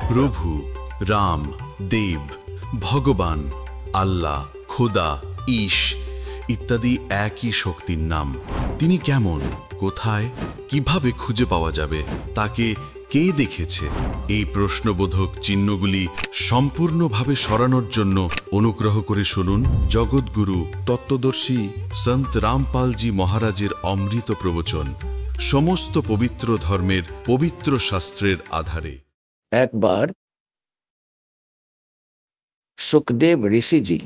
প্রভু, রাম, দেব, ভগবান, আল্লাহ, খোদা, ঈশ ইত্যাদি একই শক্তির নাম। তিনি কেমন, কোথায়, কিভাবে খুঁজে পাওয়া যাবে, তাকে কে দেখেছে? এই প্রশ্নবোধক চিহ্নগুলি সম্পূর্ণভাবে সরানোর জন্য অনুগ্রহ করে শুনুন জগৎগুরু তত্ত্বদর্শী সন্ত রামপালজি মহারাজের অমৃত প্রবচন, সমস্ত পবিত্র ধর্মের পবিত্র শাস্ত্রের আধারে। একবার সুখদেব ঋষিজি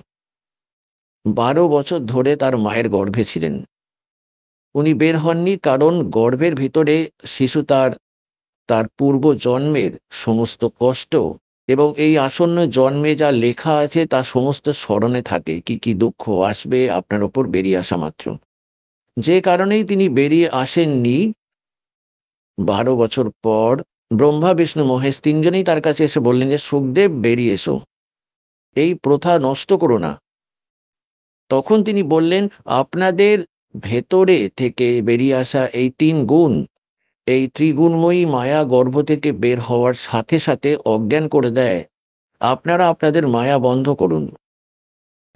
12 বছর ধরে তার মায়ের গর্ভে ছিলেন। উনি বের হননি, কারণ গর্ভের ভিতরে শিশু তার পূর্ব জন্মের সমস্ত কষ্ট এবং এই আসন্ন জন্মে যা লেখা আছে তা সমস্ত স্মরণে থাকে। কি কি দুঃখ আসবে আপনার ওপর বেরিয়ে আসা মাত্র। যে কারণেই তিনি বেরিয়ে আসেননি। 12 বছর পর ব্রহ্মা, বিষ্ণু, মহেশ তিনজনেই তার কাছে এসে বললেন যে সুখদেব বেরিয়ে এসো, এই প্রথা নষ্ট করো না। তখন তিনি বললেন, আপনাদের ভেতরে থেকে বেরিয়ে আসা এই 3 গুণ, এই ত্রিগুণময়ী মায়া গর্ভ থেকে বের হওয়ার সাথে সাথে অজ্ঞান করে দেয়। আপনারা আপনাদের মায়া বন্ধ করুন।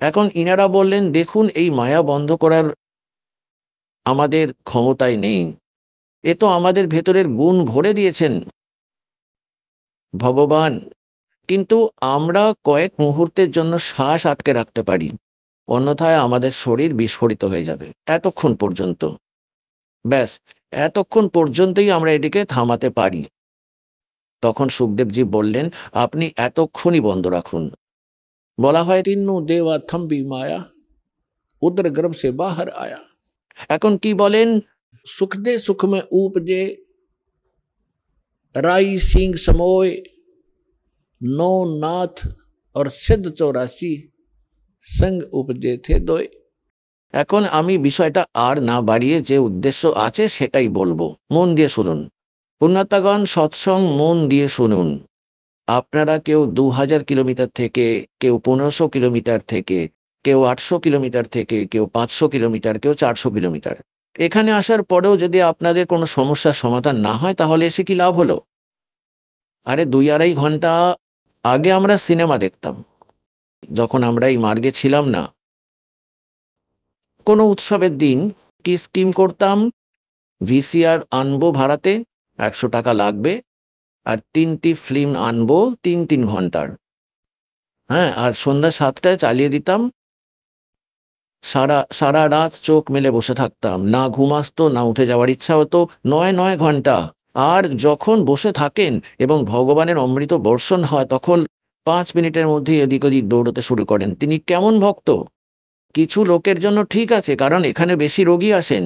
এখন ইনারা বললেন, দেখুন এই মায়া বন্ধ করার আমাদের ক্ষমতায় নেই, এ তো আমাদের ভেতরের গুণ ভরে দিয়েছেন ভগবান, কিন্তু আমরা কয়েক মুহূর্তের জন্য শ্বাস আটকে রাখতে পারি, অন্যথায় আমাদের শরীর বিস্ফোরিত হয়ে যাবে। এতক্ষণ পর্যন্ত, ব্যাস এতক্ষণ পর্যন্তই আমরা এটিকে থামাতে পারি। তখন সুখদেবজি বললেন, আপনি এতক্ষণই বন্ধ রাখুন। বলা হয় तीनों देवा थम्बी माया उदर गर्भ से बाहर आया। এখন কি बलेन, सुख दे सुख में उपजे राई सिंह समोय नौ नाथ और सिद्ध 84 संग उपजे थे दोय। এখন আমি বিষয়টা আর না বাড়িয়ে যে উদ্দেশ্য আছে সেটাই বলবো, মন দিয়ে শুনুন। পুণ্যাত্মাগণ, সৎসঙ্গ মন দিয়ে শুনুন। আপনারা কেউ 2000 কিলোমিটার থেকে, কেউ 1500 কিলোমিটার থেকে, কেউ 800 কিলোমিটার থেকে, কেউ 500 কিলোমিটার, কেউ 400 কিলোমিটার, এখানে আসার পরেও যদি আপনাদের কোনো সমস্যার সমাধান না হয়, তাহলে এসে কি লাভ হলো? আরে 2-2.5 ঘন্টা আগে আমরা সিনেমা দেখতাম, যখন আমরা এই মার্গে ছিলাম না। কোনো উৎসবের দিন কি স্কিম করতাম, ভিসিআর আনবো ভাড়াতে, 100 টাকা লাগবে, আর 3টি ফিল্ম আনবো 3 ঘন্টার। হ্যাঁ, আর সন্ধ্যা 7টায় চালিয়ে দিতাম। সারা রাত চোখ মেলে বসে থাকতাম, না ঘুম আসতো, না উঠে যাওয়ার ইচ্ছা হতো। 9 ঘন্টা। আর যখন বসে থাকেন এবং ভগবানের অমৃত বর্ষণ হয়, তখন 5 মিনিটের মধ্যেই এদিক ওদিক দৌড়তে শুরু করেন। তিনি কেমন ভক্ত! কিছু লোকের জন্য ঠিক আছে, কারণ এখানে বেশি রোগী আসেন,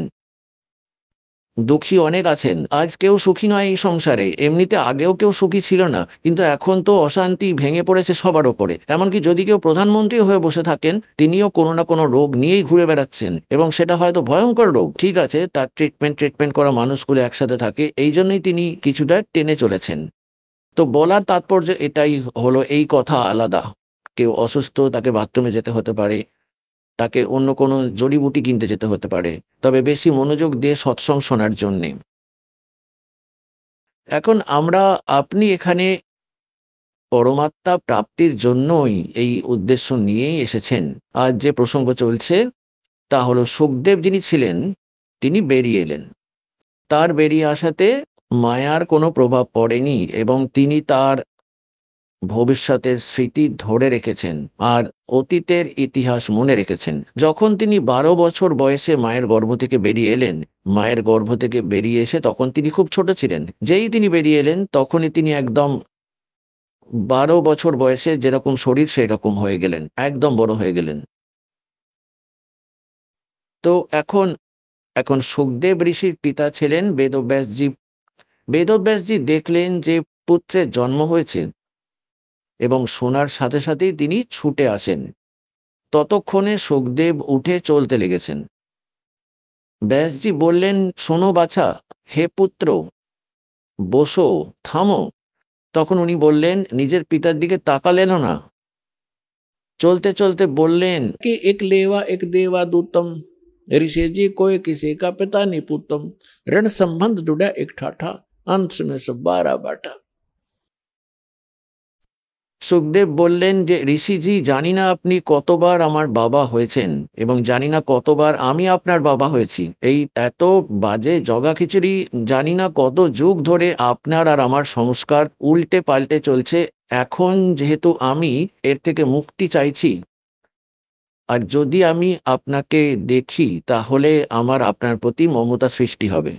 দুঃখী অনেক আছেন। আজ কেউ সুখী নয় এই সংসারে, এমনিতে আগেও কেউ সুখী ছিল না, কিন্তু এখন তো অশান্তি ভেঙে পড়েছে সবার ওপরে। এমনকি যদি কেউ প্রধানমন্ত্রী হয়ে বসে থাকেন, তিনিও কোনো না কোনো রোগ নিয়েই ঘুরে বেড়াচ্ছেন, এবং সেটা হয়তো ভয়ঙ্কর রোগ। ঠিক আছে, তার ট্রিটমেন্ট করা মানুষগুলো একসাথে থাকে, এই জন্যই তিনি কিছুটা টেনে চলেছেন। তো বলার তাৎপর্য এটাই হলো, এই কথা আলাদা। কেউ অসুস্থ, তাকে বাথরুমে যেতে হতে পারে, তাকে অন্য কোনো জড়িবুটি কিনতে যেতে হতে পারে, তবে বেশি মনোযোগ দিয়ে সৎসঙ্গ শোনার জন্যে। এখন আপনি এখানে পরমাত্মা প্রাপ্তির জন্যই এই উদ্দেশ্য নিয়েই এসেছেন। আর যে প্রসঙ্গ চলছে তা হলো, সুখদেব যিনি ছিলেন তিনি বেরিয়ে এলেন। তার বেরিয়ে আসাতে মায়ার কোনো প্রভাব পড়েনি, এবং তিনি তার ভবিষ্যতের স্মৃতি ধরে রেখেছেন আর অতীতের ইতিহাস মনে রেখেছেন। যখন তিনি 12 বছর বয়সে মায়ের গর্ভ থেকে বেরিয়ে এলেন, মায়ের গর্ভ থেকে বেরিয়ে এসে তখন তিনি খুব ছোট ছিলেন। যেই তিনি বেরিয়ে এলেন, তখনই তিনি একদম 12 বছর বয়সে যেরকম শরীর সেরকম হয়ে গেলেন, একদম বড় হয়ে গেলেন। তো এখন সুখদেব ঋষির পিতা ছিলেন বেদব্যাসজি। বেদব্যাসজি দেখলেন যে পুত্রের জন্ম হয়েছে, এবং শোনার সাথে সাথেই তিনি ছুটে আসেন। ততক্ষণে সুখদেব উঠে চলতে লেগেছেন। ব্যাসজি বললেন, শোনো বাছা, হে পুত্র, বসো, থামো। তখন উনি বললেন, নিজের পিতার দিকে তাকালেনও না, চলতে চলতে বললেন, कि एक लेवा एक देवा दूतम ऋषि जी कोई किसी का पिता नहीं पुतम ऋण संबंध जुड़ा एक ठाठा अंश में सब 12 बाटा। সুখদেব বললেন যে ঋষিজি, জানি না আপনি কতবার আমার বাবা হয়েছেন এবং জানি না কতবার আমি আপনার বাবা হয়েছি। এই এত বাজে জগা খিচুড়ি, জানি না কত যুগ ধরে আপনার আর আমার সংস্কার উল্টে পাল্টে চলছে। এখন যেহেতু আমি এর থেকে মুক্তি চাইছি, আর যদি আমি আপনাকে দেখি তাহলে আমার আপনার প্রতি মমতা সৃষ্টি হবে।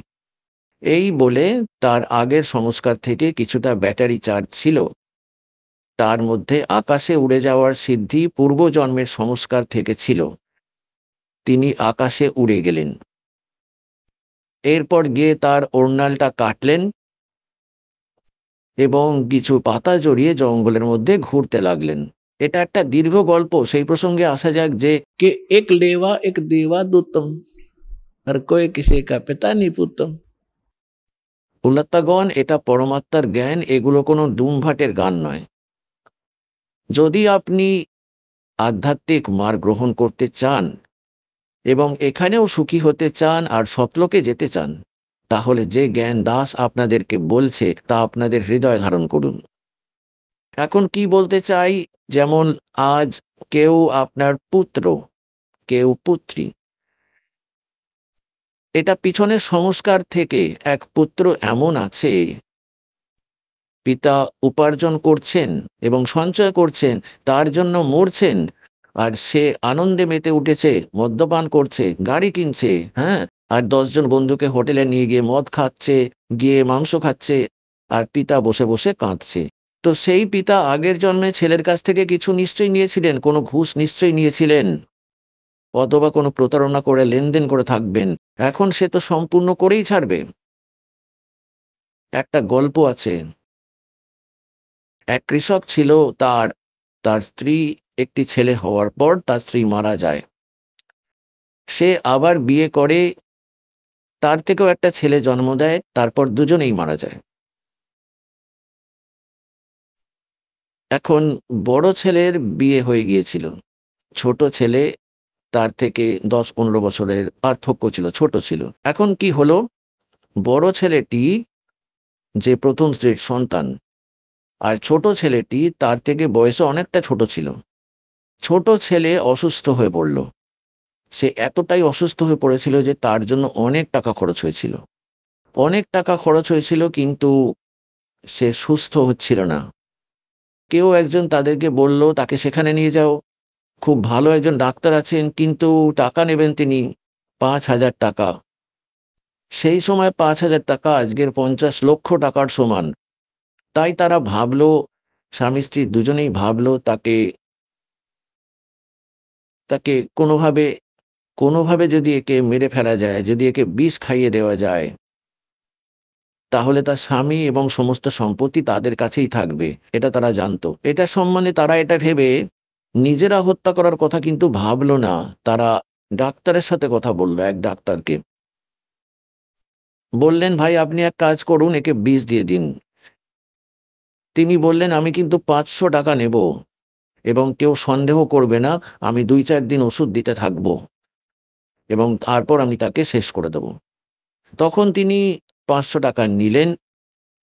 এই বলে তার আগের সংস্কার থেকে কিছুটা ব্যাটারি চার্জ ছিল, তার মধ্যে আকাশে উড়ে যাওয়ার সিদ্ধি পূর্বজন্মের সংস্কার থেকে ছিল। তিনি আকাশে উড়ে গেলেন। এরপর গিয়ে তার ওড়নালটা কাটলেন এবং কিছু পাতা জড়িয়ে জঙ্গলের মধ্যে ঘুরতে লাগলেন। এটা একটা দীর্ঘ গল্প, সেই প্রসঙ্গে আসা যাক যে कि एक लेवा एक देवा दूतम और कोई किसी का पिता नहीं पुतम। উল্লাত্তাগণ, এটা পরমাত্মার জ্ঞান, এগুলো কোনো ডুমভাটের গান নয়। যদি আপনি আধ্যাত্মিক মার্গ গ্রহণ করতে চান এবং এখানেও সুখী হতে চান আর সতলোকে যেতে চান, তাহলে যে জ্ঞান দাস আপনাদেরকে বলছে তা আপনাদের হৃদয় ধারণ করুন। এখন কি বলতে চাই, যেমন আজ কেউ আপনার পুত্র, কেউ পুত্রী, এটা পিছনের সংস্কার থেকে এক পুত্র এমন আছে, পিতা উপার্জন করছেন এবং সঞ্চয় করছেন, তার জন্য মরছেন, আর সে আনন্দে মেতে উঠেছে, মদ্যপান করছে, গাড়ি কিনছে, হ্যাঁ, আর 10 জন বন্ধুকে হোটেলে নিয়ে গিয়ে মদ খাচ্ছে, গিয়ে মাংস খাচ্ছে, আর পিতা বসে বসে কাঁদছে। তো সেই পিতা আগের জন্মে ছেলের কাছ থেকে কিছু নিশ্চয়ই নিয়েছিলেন, কোনো ঘুষ নিশ্চয়ই নিয়েছিলেন, অথবা কোনো প্রতারণা করে লেনদেন করে থাকবেন। এখন সে তো সম্পূর্ণ করেই ছাড়বে। একটা গল্প আছে, এক কৃষক ছিল, তার তার স্ত্রী, একটি ছেলে হওয়ার পর তার স্ত্রী মারা যায়। সে আবার বিয়ে করে, তার থেকেও একটা ছেলে জন্ম দেয়, তারপর দুজনেই মারা যায়। এখন বড় ছেলের বিয়ে হয়ে গিয়েছিল, ছোট ছেলে তার থেকে 10-15 বছরের পার্থক্য ছিল, ছোট ছিল। এখন কি হলো, বড় ছেলেটি যে প্রথম স্ত্রীর সন্তান, আর ছোট ছেলেটি তার থেকে বয়সে অনেকটা ছোট ছিল। ছোট ছেলে অসুস্থ হয়ে পড়ল। সে এতটাই অসুস্থ হয়ে পড়েছিল যে তার জন্য অনেক টাকা খরচ হয়েছিল, অনেক টাকা খরচ হয়েছিল, কিন্তু সে সুস্থ হচ্ছিল না। কেউ একজন তাদেরকে বলল, তাকে সেখানে নিয়ে যাও, খুব ভালো একজন ডাক্তার আছেন, কিন্তু টাকা নেবেন তিনি 5,000 টাকা। সেই সময় 5,000 টাকা আজকের 50 লক্ষ টাকার সমান। তাই তারা ভাবলো, স্বামী স্ত্রী দুজনেই ভাবলো, তাকে তাকে কোনোভাবে কোনোভাবে যদি একে মেরে ফেলা যায়, যদি একে বিষ খাইয়ে দেওয়া যায়, তাহলে তার স্বামী এবং সমস্ত সম্পত্তি তাদের কাছেই থাকবে। এটা তারা জানতো। এটা সম্মানে তারা এটা ভেবে নিজেরা হত্যা করার কথা কিন্তু ভাবলো না। তারা ডাক্তারের সাথে কথা বলল, এক ডাক্তারকে বললেন, ভাই আপনি এক কাজ করুন, একে বিষ দিয়ে দিন। তিনি বললেন, আমি কিন্তু 500 টাকা নেব এবং কেউ সন্দেহ করবে না, আমি 2-4 দিন ওষুধ দিতে থাকব এবং তারপর আমি তাকে শেষ করে দেব। তখন তিনি 500 টাকা নিলেন,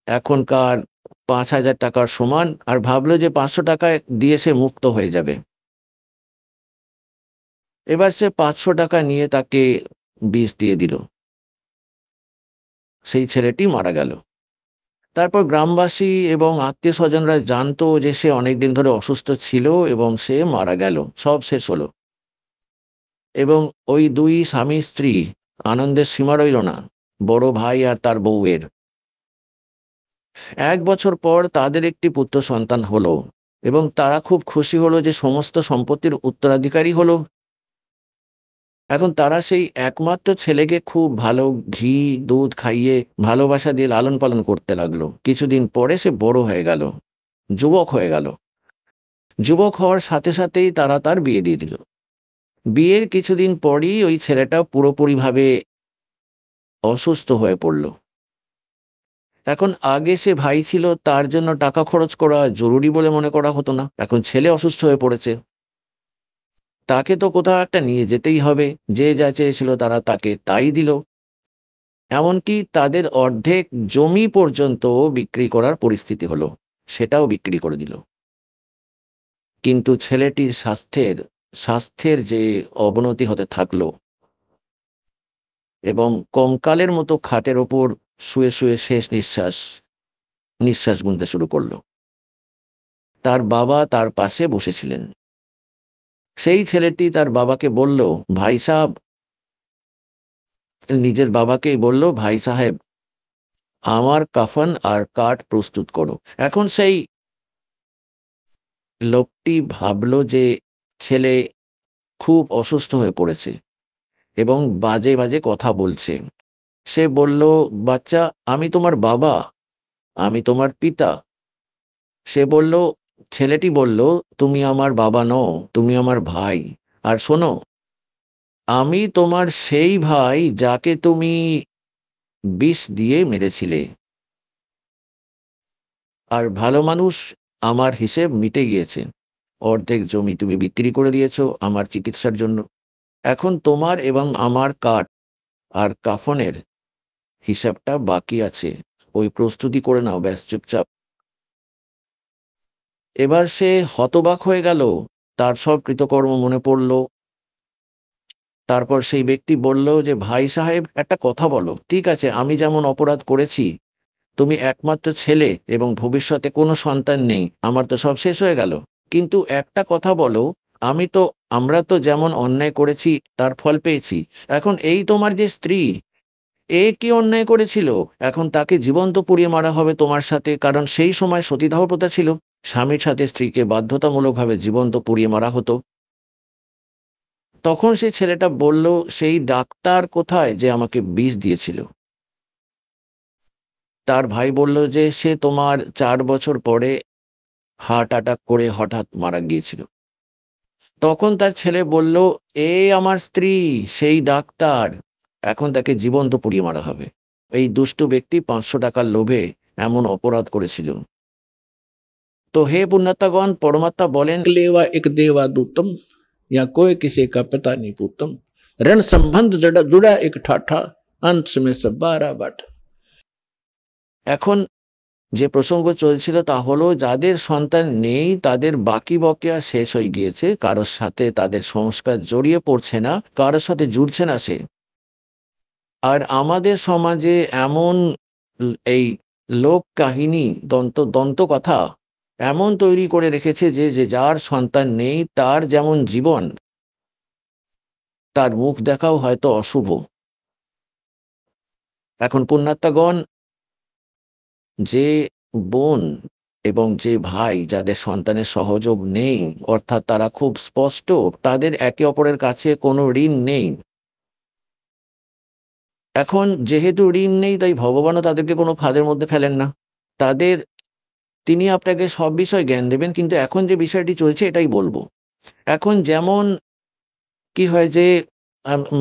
এখনকার 5,000 টাকার সমান, আর ভাবলো যে 500 টাকা দিয়ে সে মুক্ত হয়ে যাবে। এবার সে 500 টাকা নিয়ে তাকে বিষ দিয়ে দিল। সেই ছেলেটি মারা গেল। তারপর গ্রামবাসী এবং আত্মীয় স্বজনরা জানতো যে সে অনেকদিন ধরে অসুস্থ ছিল এবং সে মারা গেল, সব শেষ হলো। এবং ওই দুই স্বামী স্ত্রী আনন্দের সীমা রইল না, বড় ভাই আর তার বউয়ের। 1 বছর পর তাদের একটি পুত্র সন্তান হলো এবং তারা খুব খুশি হলো যে সমস্ত সম্পত্তির উত্তরাধিকারী হলো। এখন তারা সেই একমাত্র ছেলেকে খুব ভালো ঘি দুধ খাইয়ে ভালোবাসা দিয়ে লালন পালন করতে লাগলো। কিছুদিন পরে সে বড় হয়ে গেল, যুবক হয়ে গেল। যুবক হওয়ার সাথে সাথেই তারা তার বিয়ে দিয়ে দিল। বিয়ের কিছুদিন পরই ওই ছেলেটা পুরোপুরিভাবে অসুস্থ হয়ে পড়ল। এখন আগে সে ভাই ছিল, তার জন্য টাকা খরচ করা জরুরি বলে মনে করা হতো না। এখন ছেলে অসুস্থ হয়ে পড়েছে, তাকে তো কোথাও একটা নিয়ে যেতেই হবে। যে যা চেয়েছিল তারা তাকে তাই দিল। এমনকি তাদের অর্ধেক জমি পর্যন্ত বিক্রি করার পরিস্থিতি হলো, সেটাও বিক্রি করে দিল। কিন্তু ছেলেটির স্বাস্থ্যের যে অবনতি হতে থাকলো এবং কঙ্কালের মতো খাটের ওপর শুয়ে শুয়ে শেষ নিঃশ্বাস গুনতে শুরু করলো। তার বাবা তার পাশে বসেছিলেন। সেই ছেলেটি তার বাবাকে বলল, ভাই সাহেব, নিজের বাবাকেই বলল, ভাই সাহেব, আমার কাফন আর কাঠ প্রস্তুত করো। এখন সেই লোকটি ভাবল যে ছেলে খুব অসুস্থ হয়ে পড়েছে এবং বাজে বাজে কথা বলছে। সে বলল, বাচ্চা, আমি তোমার বাবা, আমি তোমার পিতা। ছেলেটি বলল, তুমি আমার বাবা নও, তুমি আমার ভাই। আর শোনো, আমি তোমার সেই ভাই যাকে তুমি বিষ দিয়ে মেরেছিলে। আর ভালো মানুষ, আমার হিসেব মিটে গিয়েছে। অর্ধেক জমি তুমি বিক্রি করে দিয়েছো আমার চিকিৎসার জন্য। এখন তোমার এবং আমার কাঠ আর কাফনের হিসাবটা বাকি আছে। ওই প্রস্তুতি করে নাও, ব্যাস, চুপচাপ। এবার সে হতবাক হয়ে গেল, তার সব কৃতকর্ম মনে পড়ল। তারপর সেই ব্যক্তি বলল যে, ভাই সাহেব, একটা কথা বলো। ঠিক আছে, আমি যেমন অপরাধ করেছি, তুমি একমাত্র ছেলে এবং ভবিষ্যতে কোনো সন্তান নেই, আমার তো সব শেষ হয়ে গেল। কিন্তু একটা কথা বলো, আমরা তো যেমন অন্যায় করেছি তার ফল পেয়েছি। এখন এই তোমার যে স্ত্রী, এ কি অন্যায় করেছিল? এখন তাকে জীবন্ত পুড়িয়ে মারা হবে তোমার সাথে, কারণ সেই সময় সতীদাহ প্রথা ছিল। স্বামীর সাথে স্ত্রীকে বাধ্যতামূলকভাবে জীবন্ত পুড়িয়ে মারা হতো। তখন সেই ছেলেটা বলল, সেই ডাক্তার কোথায় যে আমাকে বিষ দিয়েছিল? তার ভাই বলল যে, সে তোমার 4 বছর পরে হার্ট অ্যাটাক করে হঠাৎ মারা গিয়েছিল। তখন তার ছেলে বলল, এ আমার স্ত্রী, সেই ডাক্তার, এখন তাকে জীবন্ত পুড়িয়ে মারা হবে। এই দুষ্টু ব্যক্তি 500 টাকার লোভে এমন অপরাধ করেছিল। তো হে পুণ্যাত্মাগণ, পরমাত্মা বলেন, लेवा एक देवादूतम या कोई किसी का पता नहीं पूतम, ऋण संबंध जुड़ा एक ठाठा, अंत में सब 12 बाटा। এখন যে প্রসঙ্গ চলছিল তা হলো, যাদের সন্তান নেই তাদের বাকি বকেয়া শেষ হয়ে গিয়েছে, কারোর সাথে তাদের সংস্কার জড়িয়ে পড়ছে না, কারোর সাথে জুড়ছে না সে। আর আমাদের সমাজে এমন এই লোক কাহিনী, দন্তকথা এমন তৈরি করে রেখেছে যে যার সন্তান নেই তার যেমন জীবন, তার মুখ দেখাও হয়তো অশুভ। এখন পুণ্যাত্মাগণ, যে বোন এবং যে ভাই যাদের সন্তানের সহযোগ নেই, অর্থাৎ তারা খুব স্পষ্ট তাদের একে অপরের কাছে কোনো ঋণ নেই। এখন যেহেতু ঋণ নেই, তাই ভগবানও তাদেরকে কোনো ফাঁদের মধ্যে ফেলেন না। তিনি আপনাকে সব বিষয় জ্ঞান দেবেন, কিন্তু এখন যে বিষয়টি চলছে এটাই বলবো। এখন যেমন কি হয় যে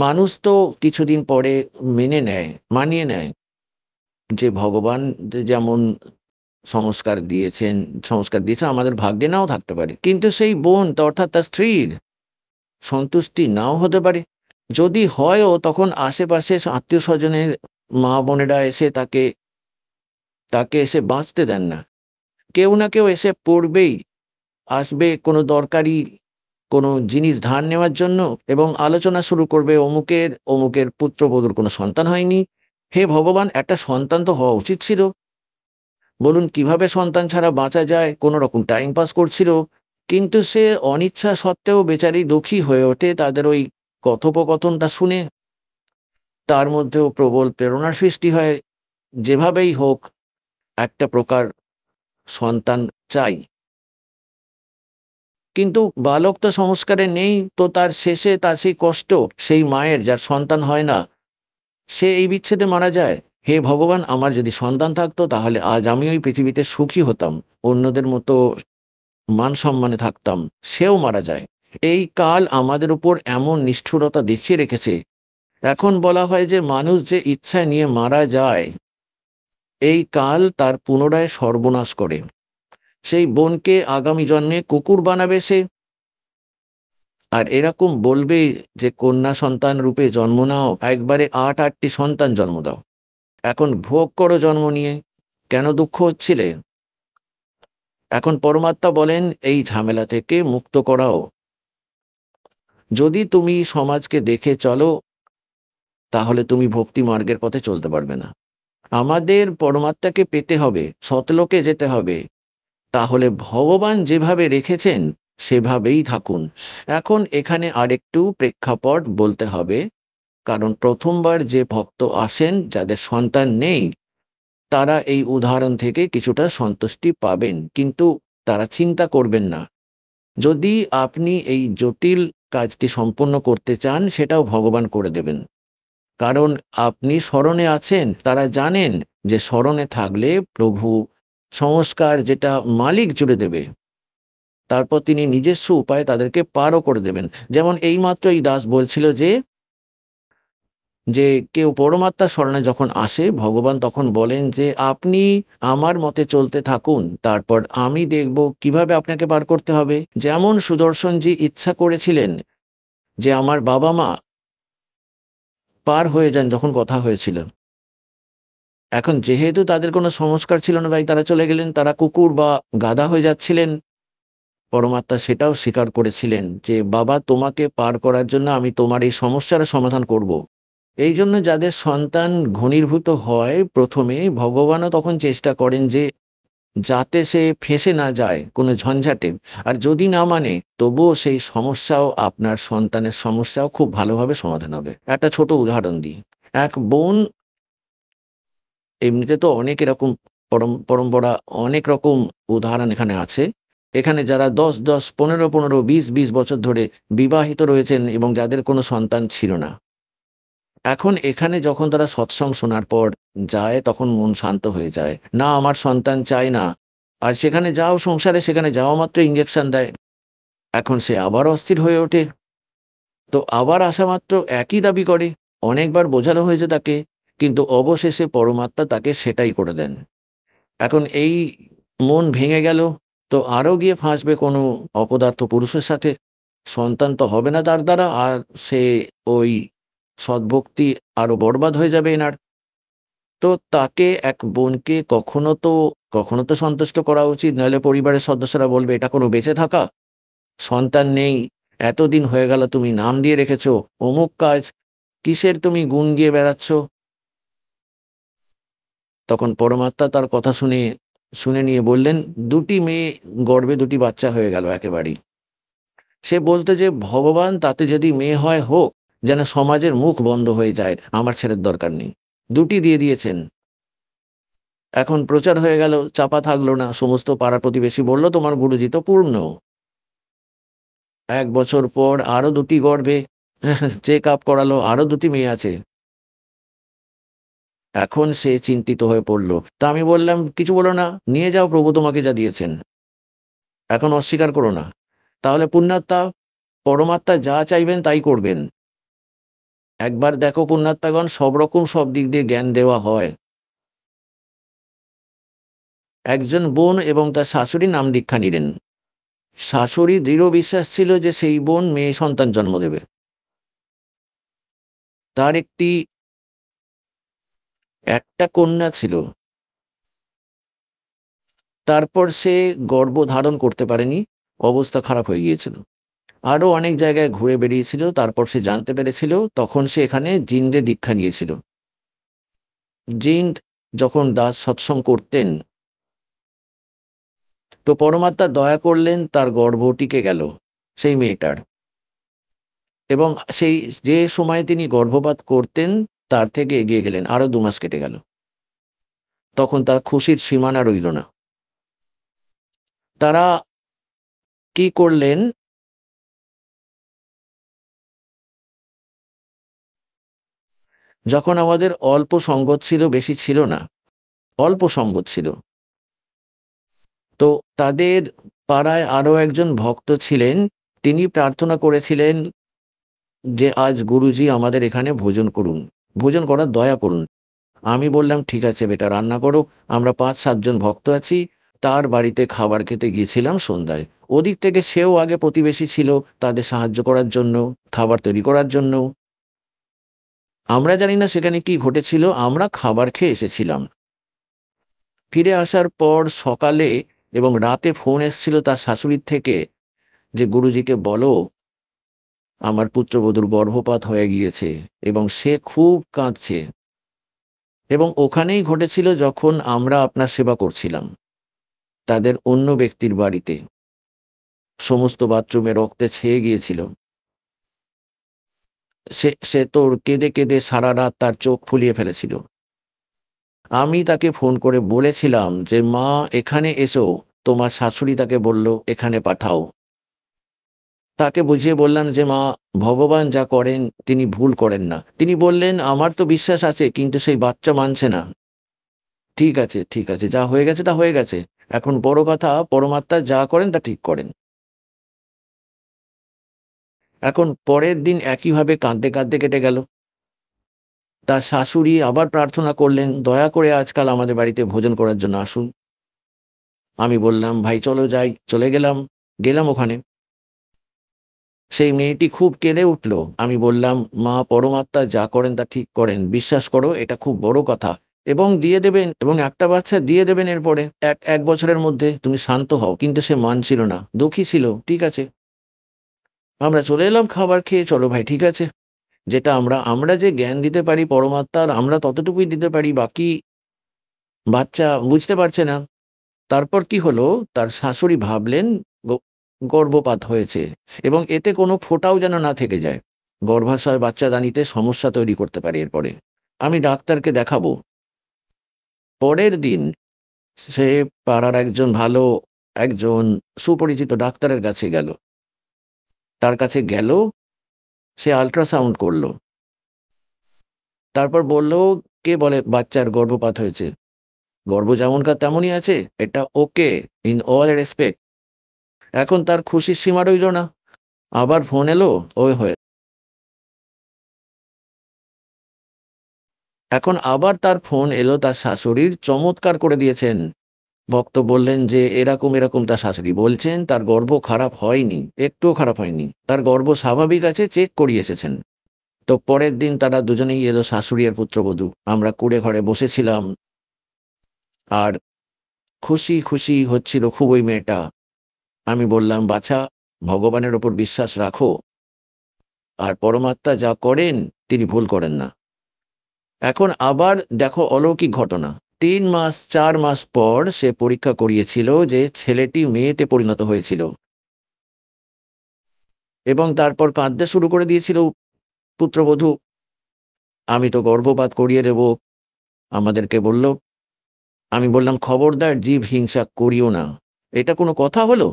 মানুষ তো কিছুদিন পরে মানিয়ে নেয় যে ভগবান যেমন সংস্কার দিয়েছেন আমাদের ভাগ্যে নাও থাকতে পারে, কিন্তু সেই বোন অর্থাৎ তার স্ত্রীর সন্তুষ্টি নাও হতে পারে। যদি হয়ও, তখন আশেপাশে আত্মীয় স্বজনের মা বোনেরা এসে তাকে এসে বাঁচতে দেন না। কেউ না কেউ এসে পড়বেই, আসবে কোনো দরকারি কোনো জিনিস ধার নেওয়ার জন্য এবং আলোচনা শুরু করবে, অমুকের পুত্রবধূর কোনো সন্তান হয়নি। হে ভগবান, একটা সন্তান তো হওয়া উচিত ছিল। বলুন, কিভাবে সন্তান ছাড়া বাঁচা যায়? কোনো রকম টাইম পাস করছিল, কিন্তু সে অনিচ্ছা সত্ত্বেও বেচারি দুঃখী হয়ে ওঠে তাদের ওই কথোপকথনটা শুনে। তার মধ্যেও প্রবল প্রেরণার সৃষ্টি হয়, যেভাবেই হোক একটা প্রকার সন্তান চাই। কিন্তু বালক তো সংস্কারে নেই, তো তার শেষে তার সেই কষ্ট, সেই মায়ের যার সন্তান হয় না, সে এই বিচ্ছেদে মারা যায়। হে ভগবান, আমার যদি সন্তান থাকতো তাহলে আজ আমি ওই পৃথিবীতে সুখী হতাম, অন্যদের মতো মান সম্মানে থাকতাম। সেও মারা যায়। এই কাল আমাদের উপর এমন নিষ্ঠুরতা দেখিয়ে রেখেছে। এখন বলা হয় যে মানুষ যে ইচ্ছা নিয়ে মারা যায়, এই কাল তার পুনরায় সর্বনাশ করে। সেই বোনকে আগামী জন্মে কুকুর বানাবে সে, আর এরকম বলবে যে কন্যা সন্তান রূপে জন্ম নাও, একবারে 8টি সন্তান জন্ম দাও, এখন ভোগ করো জন্ম নিয়ে। কেন দুঃখ হচ্ছিলে? এখন পরমাত্মা বলেন এই ঝামেলা থেকে মুক্ত করাও। যদি তুমি সমাজকে দেখে চলো তাহলে তুমি ভক্তি মার্গের পথে চলতে পারবে না। আমাদের পরমাত্মাকে পেতে হবে, সতলোকে যেতে হবে। তাহলে ভগবান যেভাবে রেখেছেন সেভাবেই থাকুন। এখন এখানে আরেকটু প্রেক্ষাপট বলতে হবে, কারণ প্রথমবার যে ভক্ত আসেন যাদের সন্তান নেই তারা এই উদাহরণ থেকে কিছুটা সন্তুষ্টি পাবেন, কিন্তু তারা চিন্তা করবেন না। যদি আপনি এই জটিল কাজটি সম্পূর্ণ করতে চান সেটাও ভগবান করে দেবেন, কারণ আপনি স্মরণে আছেন। তারা জানেন যে স্মরণে থাকলে প্রভু সংস্কার যেটা মালিক জুড়ে দেবে, তারপর তিনি নিজস্ব উপায়ে তাদেরকে পারও করে দেবেন। যেমন এইমাত্র এই দাস বলছিল যে যে কেউ পরমাত্মার শরণে যখন আসে ভগবান তখন বলেন যে আপনি আমার মতে চলতে থাকুন, তারপর আমি দেখব কিভাবে আপনাকে পার করতে হবে। যেমন সুদর্শনজি ইচ্ছা করেছিলেন যে আমার বাবা মা পার হয়ে যান যখন কথা হয়েছিল। এখন যেহেতু তাদের কোনো সংস্কার ছিল না ভাই, তারা চলে গেলেন, তারা কুকুর বা গাধা হয়ে যাচ্ছিলেন। পরমাত্মা সেটাও স্বীকার করেছিলেন যে বাবা তোমাকে পার করার জন্য আমি তোমার এই সমস্যার সমাধান করব। এই জন্য যাদের সন্তান ঘনীভূত হয় প্রথমে ভগবানও তখন চেষ্টা করেন যে যাতে সে ফেঁসে না যায় কোনো ঝঞ্ঝাটে। আর যদি না মানে তবুও সেই সমস্যাও, আপনার সন্তানের সমস্যাও খুব ভালোভাবে সমাধান হবে। একটা ছোট উদাহরণ দিই। এক বোন, এমনিতে তো অনেক এরকম পরম্পরা, অনেক রকম উদাহরণ এখানে আছে। এখানে যারা 10, 15, 20 বছর ধরে বিবাহিত রয়েছেন এবং যাদের কোনো সন্তান ছিল না, এখন এখানে যখন তারা সৎসঙ্গ শোনার পর যায় তখন মন শান্ত হয়ে যায়। না আমার সন্তান চায় না, আর সেখানে যাও সংসারে, সেখানে যাওয়া মাত্র ইঞ্জেকশন দেয়। এখন সে আবার অস্থির হয়ে ওঠে, তো আবার আসা মাত্র একই দাবি করে। অনেকবার বোঝানো হয়েছে তাকে, কিন্তু অবশেষে পরমাত্মা তাকে সেটাই করে দেন। এখন এই মন ভেঙে গেল, তো আরও গিয়ে ফাঁসবে কোনো অপদার্থ পুরুষের সাথে। সন্তান তো হবে না তার দ্বারা, আর সে ওই সদ্ভক্তি আরো বরবাদ হয়ে যাবে এনার। তো তাকে, এক বোনকে কখনো তো সন্তুষ্ট করা উচিত, নাহলে পরিবারের সদস্যরা বলবে এটা কোনো বেঁচে থাকা, সন্তান নেই, এতদিন হয়ে গেল তুমি নাম দিয়ে রেখেছ অমুক কাজ, কিসের তুমি গুণ গিয়ে বেড়াচ্ছ। তখন পরমাত্মা তার কথা শুনে নিয়ে বললেন, 2টি মেয়ে গর্ভে 2টি বাচ্চা হয়ে গেল একেবারেই। সে বলতে যে ভগবান তাতে যদি মেয়ে হয় হোক, যেন সমাজের মুখ বন্ধ হয়ে যায়, আমার ছেলের দরকার নেই। 2টি দিয়ে দিয়েছেন। এখন প্রচার হয়ে গেল, চাপা থাকলো না। সমস্ত পাড়া প্রতিবেশী বলল তোমার গুরুজি তো পূর্ণ। 1 বছর পর আরো 2টি গর্ভে, চেক আপ করালো, আরো 2টি মেয়ে আছে। এখন সে চিন্তিত হয়ে পড়লো। তা আমি বললাম কিছু বলো না, নিয়ে যাও, প্রভু তোমাকে যা দিয়েছেন, এখন অস্বীকার করো না। তাহলে পুণ্যাত্মা, পরমাত্মা যা চাইবেন তাই করবেন। একবার দেখো পুণ্যাত্মাগণ, সব রকম সব দিক দিয়ে জ্ঞান দেওয়া হয়। একজন বোন এবং তার শাশুড়ি নাম দীক্ষা নিলেন। শাশুড়ি দৃঢ় বিশ্বাস ছিল যে সেই বোন মেয়ে সন্তান জন্ম দেবে। তার একটা কন্যা ছিল। তারপর সে গর্ভ ধারণ করতে পারেনি, অবস্থা খারাপ হয়ে গিয়েছিল। আরো অনেক জায়গায় ঘুরে বেরিয়েছিল, তারপর সে জানতে পেরেছিল, তখন সে এখানে জিন্দে দীক্ষা নিয়েছিল। জিন্দ যখন দাস সৎসঙ্গ করতেন, তো পরমাত্মা দয়া করলেন, তার গর্ভ টিকে গেল সেই মেয়েটার। এবং সেই যে সময় তিনি গর্ভপাত করতেন তার থেকে এগিয়ে গেলেন, আরো 2 মাস কেটে গেল। তখন তার খুশির সীমানা রইল না। তারা কি করলেন, যখন আমাদের অল্প সঙ্গত ছিল, বেশি ছিল না, অল্প সঙ্গত ছিল, তো তাদের পাড়ায় আরো একজন ভক্ত ছিলেন। তিনি প্রার্থনা করেছিলেন যে আজ গুরুজি আমাদের এখানে ভোজন করুন, ভোজন করার দয়া করুন। আমি বললাম ঠিক আছে বেটা, রান্না করো। আমরা 5-7 জন ভক্ত আছি। তার বাড়িতে খাবার খেতে গিয়েছিলাম সন্ধ্যায়। ওদিক থেকে সেও আগে প্রতিবেশী ছিল, তাদের সাহায্য করার জন্য, খাবার তৈরি করার জন্য। আমরা জানি না সেখানে কি ঘটেছিল, আমরা খাবার খেয়ে এসেছিলাম। ফিরে আসার পর সকালে এবং রাতে ফোন এসেছিল তার শাশুড়ির থেকে যে গুরুজিকে বলো আমার পুত্রবধূর গর্ভপাত হয়ে গিয়েছে, এবং সে খুব কাঁদছে। এবং ওখানেই ঘটেছিল যখন আমরা আপনার সেবা করছিলাম, তাদের অন্য ব্যক্তির বাড়িতে সমস্ত বাথরুমে রক্তে ছেয়ে গিয়েছিল। সে সে তো কেঁদে কেঁদে সারা রাত তার চোখ ফুলিয়ে ফেলেছিল। আমি তাকে ফোন করে বলেছিলাম যে মা এখানে এসো, তোমার শাশুড়ি তাকে বলল এখানে পাঠাও। তাকে বুঝিয়ে বললাম যে মা, ভগবান যা করেন তিনি ভুল করেন না। তিনি বললেন আমার তো বিশ্বাস আছে, কিন্তু সেই বাচ্চা মানছে না। ঠিক আছে ঠিক আছে, যা হয়ে গেছে তা হয়ে গেছে, এখন বড় কথা পরমাত্মা যা করেন তা ঠিক করেন। এখন পরের দিন একইভাবে কাঁদতে কাঁদতে কেটে গেল। তার শাশুড়ি আবার প্রার্থনা করলেন দয়া করে আজকাল আমাদের বাড়িতে ভোজন করার জন্য আসুন। আমি বললাম ভাই চলো যাই। চলে গেলাম ওখানে। সেই মেয়েটি খুব কেঁদে উঠল। আমি বললাম মা, পরমাত্মা যা করেন তা ঠিক করেন, বিশ্বাস করো, এটা খুব বড় কথা, এবং দিয়ে দেবেন, এবং একটা বাচ্চা দিয়ে দেবেন এরপরে এক বছরের মধ্যে, তুমি শান্ত হও। কিন্তু সে মানছিল না, দুঃখী ছিল। ঠিক আছে, আমরা চলে এলাম খাবার খেয়ে। চলো ভাই ঠিক আছে, যেটা আমরা যে জ্ঞান দিতে পারি পরমাত্মার, আমরা ততটুকুই দিতে পারি, বাকি বাচ্চা বুঝতে পারছে না। তারপর কি হলো, তার শাশুড়ি ভাবলেন গর্ভপাত হয়েছে, এবং এতে কোনো ফোঁটাও যেন না থেকে যায়, গর্ভাশয় বাচ্চাদানিতে সমস্যা তৈরি করতে পারে এরপরে। আমি ডাক্তারকে দেখাবো। পরের দিন সে পাড়ার একজন সুপরিচিত ডাক্তারের কাছে গেল। তার কাছে গেল, সে আল্ট্রাসাউন্ড করলো। তারপর বলল, কে বলে বাচ্চার গর্ভপাত হয়েছে? গর্ভ যেমনকার তেমনই আছে, এটা ওকে ইন অল রেসপেক্ট। এখন তার খুশির সীমা রইল না। আবার ফোন এলো এখন আবার তার ফোন এলো, তার শাশুড়ির চমৎকার করে দিয়েছেন। ভক্ত বললেন যে এরকম এরকম, তার শাশুড়ি বলছেন তার গর্ভ খারাপ হয়নি, একটুও খারাপ হয়নি, তার গর্ভ স্বাভাবিক আছে, চেক করিয়ে এসেছেন। তো পরের দিন তারা দুজনেই এলো, শাশুড়ি আর পুত্রবধূ। আমরা কুড়ে ঘরে বসেছিলাম, আর খুশি খুশি হচ্ছিল খুব ওই মেয়েটা। আমি বললাম বাছা, ভগবানের ওপর বিশ্বাস রাখো, আর পরমাত্মা যা করেন তিনি ভুল করেন না। এখন আবার দেখো অলৌকিক ঘটনা। 3 মাস 4 মাস পর সে পরীক্ষা করিয়েছিল যে ছেলেটি মেয়েতে পরিণত হয়েছিল, এবং তারপর কাঁদতে শুরু করে দিয়েছিল পুত্রবধূ। আমি তো গর্ভপাত করিয়ে দেব আমাদেরকে বলল। আমি বললাম খবরদার জীব হিংসা করিও না, এটা কোনো কথা হলো?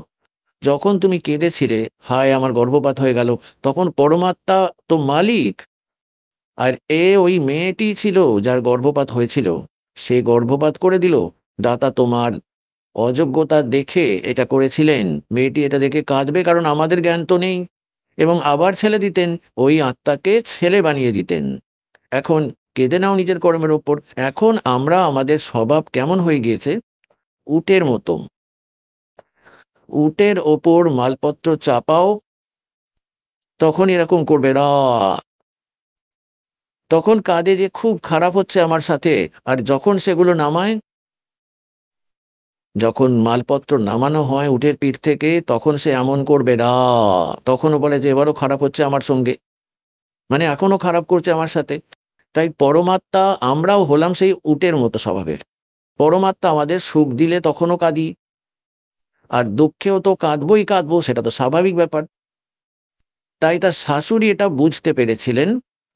যখন তুমি কেঁদেছিলে হায় আমার গর্ভপাত হয়ে গেল, তখন পরমাত্মা তো মালিক, আর ওই মেয়েটি ছিল যার গর্ভপাত হয়েছিল, সে গর্ভপাত করে দিল। দাতা তোমার অযোগ্যতা দেখে এটা করেছিলেন। মেয়েটি এটা দেখে কাঁদবে, কারণ আমাদের জ্ঞান তো নেই, এবং আবার ছেলে দিতেন, ওই আত্মাকে ছেলে বানিয়ে দিতেন। এখন কেঁদে নাও নিজের কর্মের ওপর। এখন আমাদের স্বভাব কেমন হয়ে গিয়েছে, উটের মতো। উটের ওপর মালপত্র চাপাও, তখন এরকম করবে রা, তখন কাঁদে যে খুব খারাপ হচ্ছে আমার সাথে। আর যখন সেগুলো নামায়, যখন মালপত্র নামানো হয় উটের পিঠ থেকে, তখন সে এমন করবে রা, তখনও বলে যে এবারও খারাপ হচ্ছে আমার সঙ্গে, মানে এখনো খারাপ করছে আমার সাথে। তাই পরমাত্মা, আমরাও হলাম সেই উটের মতো স্বভাবের। পরমাত্মা আমাদের সুখ দিলে তখনও কাঁদি, আর দুঃখেও তো কাঁদবো, সেটা তো স্বাভাবিক ব্যাপার। তাই তার শাশুড়ি এটা বুঝতে পেরেছিলেন,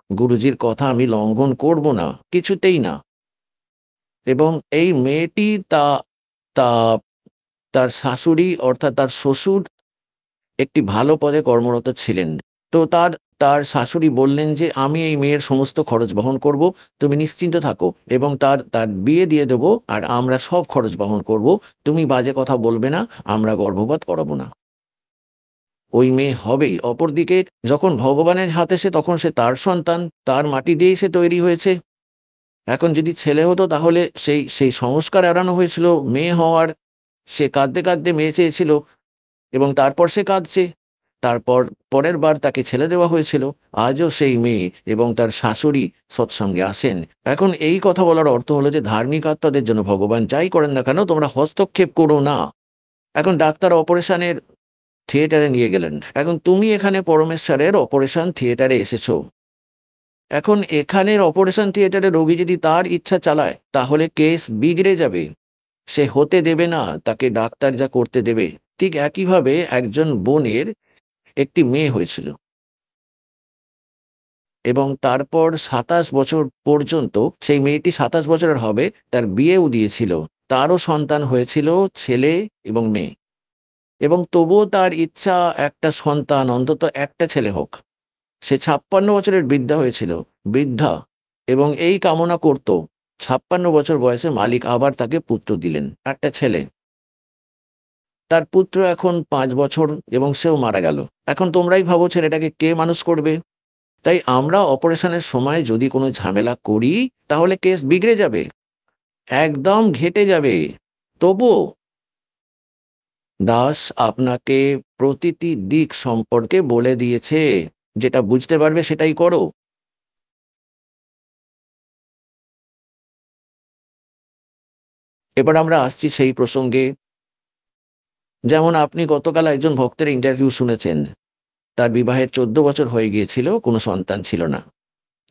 গুরুজির কথা আমি লঙ্ঘন করব না, কিছুতেই না। এবং এই মেয়েটি তা তা তার শাশুড়ি অর্থাৎ তার শ্বশুর একটি ভালো পদে কর্মরত ছিলেন। তো তার শাশুড়ি বললেন যে আমি এই মেয়ের সমস্ত খরচ বহন করব, তুমি নিশ্চিন্ত থাকো, এবং তার বিয়ে দিয়ে দেবো, আর আমরা সব খরচ বহন করব, তুমি বাজে কথা বলবে না, আমরা গর্ভপাত করাবো না। ওই মেয়ে হবেই। অপরদিকে যখন ভগবানের হাতে সে, তখন সে তার সন্তান, তার মাটি দিয়েই সে তৈরি হয়েছে। এখন যদি ছেলে হতো তাহলে সেই সংস্কার এড়ানো হয়েছিল মেয়ে হওয়ার। সে কাঁদতে কাঁদতে মেয়ে চেয়েছিল, এবং তারপর সে কাঁদছে। তারপর পরের বার তাকে ছেলে দেওয়া হয়েছিল। আজও সেই মেয়ে এবং তার শাশুড়ি সৎসঙ্গে আসেন। এখন এই কথা বলার অর্থ হলো যে ধার্মিক আত্মাদের জন্য ভগবান যাই করেন না কেন, তোমরা হস্তক্ষেপ করো না। এখন ডাক্তার অপারেশনের থিয়েটারে নিয়ে গেলেন। এখন তুমি এখানে পরমেশ্বরের অপারেশন থিয়েটারে এসেছো। এখন এখানের অপারেশন থিয়েটারে রোগী যদি তার ইচ্ছা চালায় তাহলে কেস বিগড়ে যাবে। সে হতে দেবে না, তাকে ডাক্তার যা করতে দেবে। ঠিক একইভাবে একজন বোনের একটি মেয়ে হয়েছিল এবং তারপর ২৭ বছর পর্যন্ত সেই মেয়েটি ২৭ বছরের হবে, তার বিয়েও দিয়েছিল, তারও সন্তান হয়েছিল, ছেলে এবং মেয়ে। এবং তবুও তার ইচ্ছা একটা সন্তান, অন্তত একটা ছেলে হোক। সে ৫৬ বছরের বৃদ্ধা হয়েছিল, বৃদ্ধা, এবং এই কামনা করত ৫৬ বছর বয়সে মালিক আবার তাকে পুত্র দিলেন, একটা ছেলে। তার পুত্র এখন ৫ বছর এবং সেও মারা গেল। এখন তোমরাই ভাবো ছেলেটাকে কে মানুষ করবে? তাই আমরা অপারেশনের সময় যদি কোনো ঝামেলা করি তাহলে কেস বিগড়ে যাবে, একদম ঘেটে যাবে। তবুও দাস আপনাকে প্রতিটি দিক সম্পর্কে বলে দিয়েছে, যেটা বুঝতে পারবে সেটাই করো। এবার আমরা আসছি সেই প্রসঙ্গে, যেমন আপনি গতকাল একজন ভক্তের ইন্টারভিউ শুনেছেন। তার বিবাহের ১৪ বছর হয়ে গিয়েছিল, কোনো সন্তান ছিল না।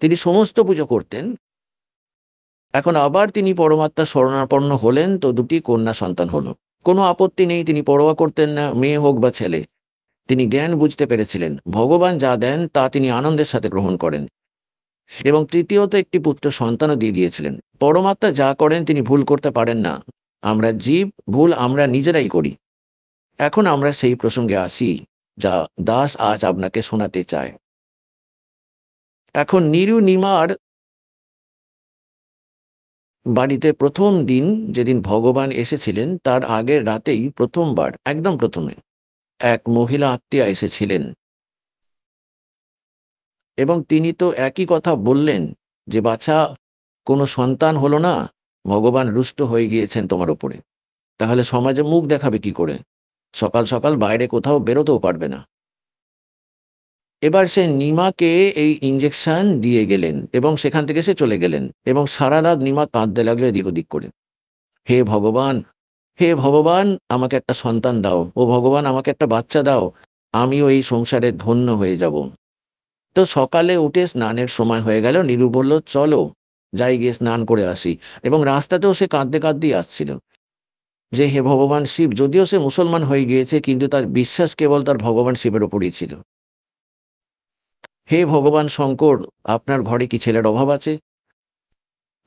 তিনি সমস্ত পুজো করতেন। এখন আবার তিনি পরমাত্মা শরণাপন্ন হলেন, তো দুটি কন্যা সন্তান হলো। কোনো আপত্তি নেই, তিনি পরোয়া করতেন না মেয়ে হোক বা ছেলে। তিনি জ্ঞান বুঝতে পেরেছিলেন, ভগবান যা দেন তা তিনি আনন্দের সাথে গ্রহণ করেন। এবং তৃতীয়ত একটি পুত্র সন্তানও দিয়ে দিয়েছিলেন। পরমাত্মা যা করেন তিনি ভুল করতে পারেন না। আমরা জীব, ভুল আমরা নিজেরাই করি। এখন আমরা সেই প্রসঙ্গে আসি যা দাস আজ আপনাকে শোনাতে চায়। এখন নিরু নিমার বাড়িতে প্রথম দিন, যেদিন ভগবান এসেছিলেন তার আগের রাতেই প্রথমবার, একদম প্রথমে এক মহিলা আত্মীয়া এসেছিলেন এবং তিনি তো একই কথা বললেন যে বাছা, কোনো সন্তান হলো না, ভগবান রুষ্ট হয়ে গিয়েছেন তোমার ওপরে। তাহলে সমাজে মুখ দেখাবে কি করে? সকাল সকাল বাইরে কোথাও বেরোতেও পারবে না। এবার সে নিমাকে এই ইঞ্জেকশন দিয়ে গেলেন এবং সেখান থেকে সে চলে গেলেন এবং সারা রাত নিমা কাঁদতে লাগলো এদিক ওদিক করে। হে ভগবান, হে ভগবান, আমাকে একটা সন্তান দাও, ও ভগবান আমাকে একটা বাচ্চা দাও, আমিও এই সংসারে ধন্য হয়ে যাব। তো সকালে উঠে স্নানের সময় হয়ে গেল। নীরু বলল চলো যাই গিয়ে স্নান করে আসি। এবং রাস্তাতেও সে কাঁদতে কাঁদতেই আসছিল যে হে ভগবান শিব, যদিও সে মুসলমান হয়ে গিয়েছে কিন্তু তার বিশ্বাস কেবল তার ভগবান শিবের ওপরই ছিল। হে ভগবান শঙ্কর, আপনার ঘরে কি ছেলের অভাব আছে?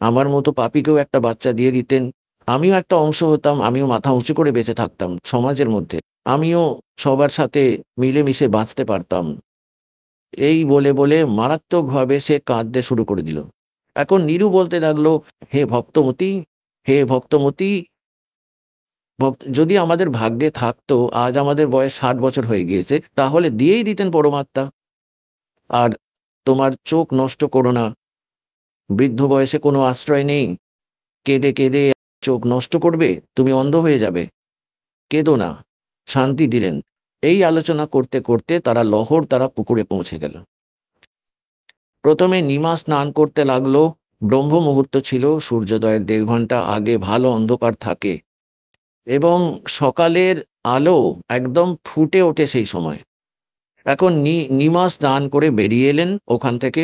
আমার মতো পাপীকেও একটা বাচ্চা দিয়ে দিতেন, আমিও একটা অংশ হতাম, আমিও মাথা উঁচু করে বেঁচে থাকতাম সমাজের মধ্যে, আমিও সবার সাথে মিলেমিশে বাঁচতে পারতাম। এই বলে বলে মারাত্মকভাবে সে কাঁদতে শুরু করে দিল। এখন নীরু বলতে লাগলো, হে ভক্তমতী, হে ভক্তমতী, যদি আমাদের ভাগ্যে থাকতো আজ আমাদের বয়স ৬০ বছর হয়ে গিয়েছে, তাহলে দিয়েই দিতেন পরমাত্মা। আর তোমার চোখ নষ্ট করো না, বৃদ্ধ বয়সে কোনো আশ্রয় নেই, কেঁদে কেঁদে চোখ নষ্ট করবে, তুমি অন্ধ হয়ে যাবে, কেঁদো না, শান্তি দিলেন। এই আলোচনা করতে করতে তারা পুকুরে পৌঁছে গেল। প্রথমে নিমা স্নান করতে লাগলো। ব্রহ্ম মুহূর্ত ছিল, সূর্যোদয়ের ১.৫ ঘন্টা আগে ভালো অন্ধকার থাকে এবং সকালের আলো একদম ফুটে ওঠে সেই সময়। এখন নিমা স্নান করে বেরিয়ে এলেন ওখান থেকে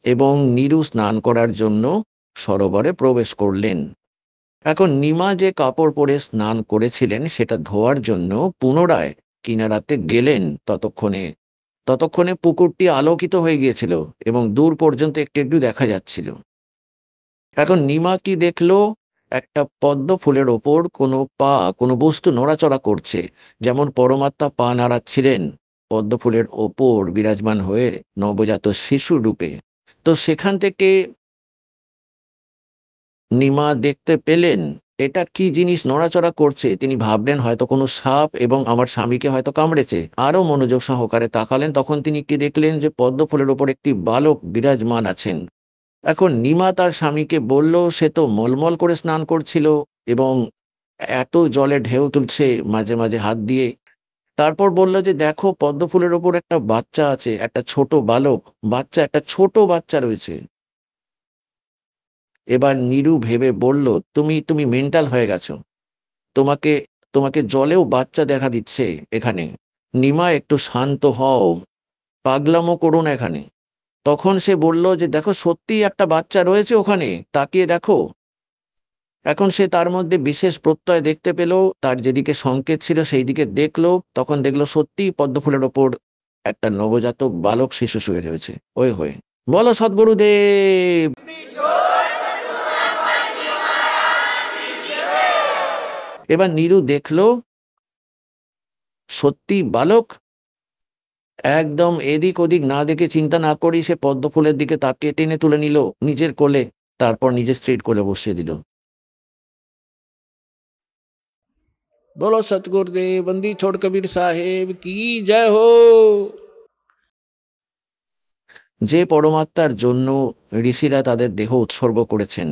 এবং নীরু স্নান করার জন্য সরোবরে প্রবেশ করলেন। এখন নিমা যে কাপড় পরে স্নান করেছিলেন সেটা ধোয়ার জন্য পুনরায় কিনারাতে গেলেন। ততক্ষণে পুকুরটি আলোকিত হয়ে গিয়েছিল এবং দূর পর্যন্ত একটু একটু দেখা যাচ্ছিল। এখন নিমা কি দেখলো? একটা পদ্ম ফুলের ওপর কোনো বস্তু নড়াচড়া করছে, যেমন পরমাত্মা পা নাড়াচ্ছিলেন পদ্ম ফুলের ওপর বিরাজমান হয়ে নবজাত শিশু রূপে। তো সেখান থেকে নিমা দেখতে পেলেন এটা কি জিনিস নড়াচড়া করছে। তিনি ভাবলেন হয়তো কোনো সাপ এবং আমার স্বামীকে হয়তো কামড়েছে। আরও মনোযোগ সহকারে তাকালেন, তখন তিনি কি দেখলেন যে পদ্ম ফুলের ওপর একটি বালক বিরাজমান আছেন। এখন নিমা তার স্বামীকে বলল, সে তো মলমল করে স্নান করছিল এবং এত জলে ঢেউ তুলছে মাঝে মাঝে হাত দিয়ে। তারপর বলল যে দেখো পদ্ম ফুলের ওপর একটা বাচ্চা আছে, একটা ছোট বালক বাচ্চা, একটা ছোট বাচ্চা রয়েছে। এবার নীরু ভেবে বলল, তুমি মেন্টাল হয়ে গেছো, তোমাকে তোমাকে জলেও বাচ্চা দেখা দিচ্ছে এখানে, নিমা একটু শান্ত হও, পাগলামো করো না এখানে। তখন সে বলল যে দেখো সত্যিই একটা বাচ্চা রয়েছে ওখানে, তাকিয়ে দেখো। এখন সে তার মধ্যে বিশেষ প্রত্যয় দেখতে পেল, তার যেদিকে সংকেত ছিল সেই দিকে দেখলো, তখন দেখলো সত্যিই পদ্মফুলের ওপর একটা নবজাতক বালক শিশু শুয়ে রয়েছে ওই হয়ে। বলো সদ্গুরুদেব। এবার নীরু দেখলো সত্যি বালক, একদম এদিক ওদিক না দেখে চিন্তা না করেই সে পদ্মফুলের দিকে তাকিয়ে টেনে তুলে নিল নিজের কোলে, তারপর নিজের স্ত্রীর কোলে বসিয়ে দিল। बोलो सतगुरुदेव बंदी छोड़ कबीर साहेब की जय हो। যে পরমাত্মার জন্য ঋষিরা তাদের দেহ উৎসর্গ করেছেন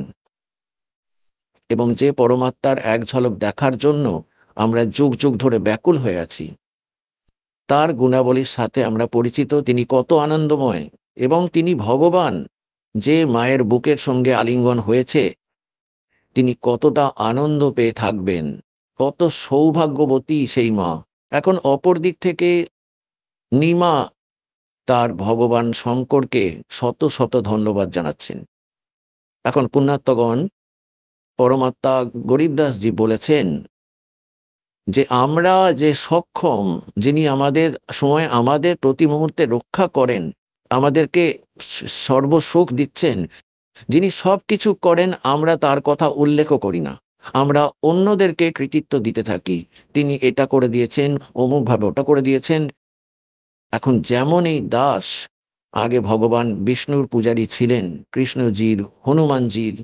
এবং যে পরমাত্মার এক ঝলক দেখার জন্য আমরা যুগ যুগ ধরে ব্যাকুল হয়ে আছি, তার গুণাবলীর সাথে আমরা পরিচিত। তিনি কত আনন্দময় এবং তিনি ভগবান। যে মায়ের বুকের সঙ্গে আলিঙ্গন হয়েছে তিনি কতটা আনন্দ পেয়ে থাকবেন, কত সৌভাগ্যবতী সেই মা। এখন অপর দিক থেকে নিমা তার ভগবান শঙ্করকে শত শত ধন্যবাদ জানাচ্ছেন। এখন পুণ্যাত্মগণ, পরমাত্মা গরিবদাসজি বলেছেন যে আমরা যে সক্ষম, যিনি আমাদের সময় আমাদের প্রতি মুহূর্তে রক্ষা করেন, আমাদেরকে সর্বসুখ দিচ্ছেন, যিনি সব কিছু করেন, আমরা তার কথা উল্লেখও করি না, আমরা অন্যদেরকে কৃতিত্ব দিতে থাকি। তিনি এটা করে দিয়েছেন, অমুকভাবে ওটা করে দিয়েছেন। এখন যেমন এই দাস আগে ভগবান বিষ্ণুর পূজারী ছিলেন, কৃষ্ণজির, হনুমানজির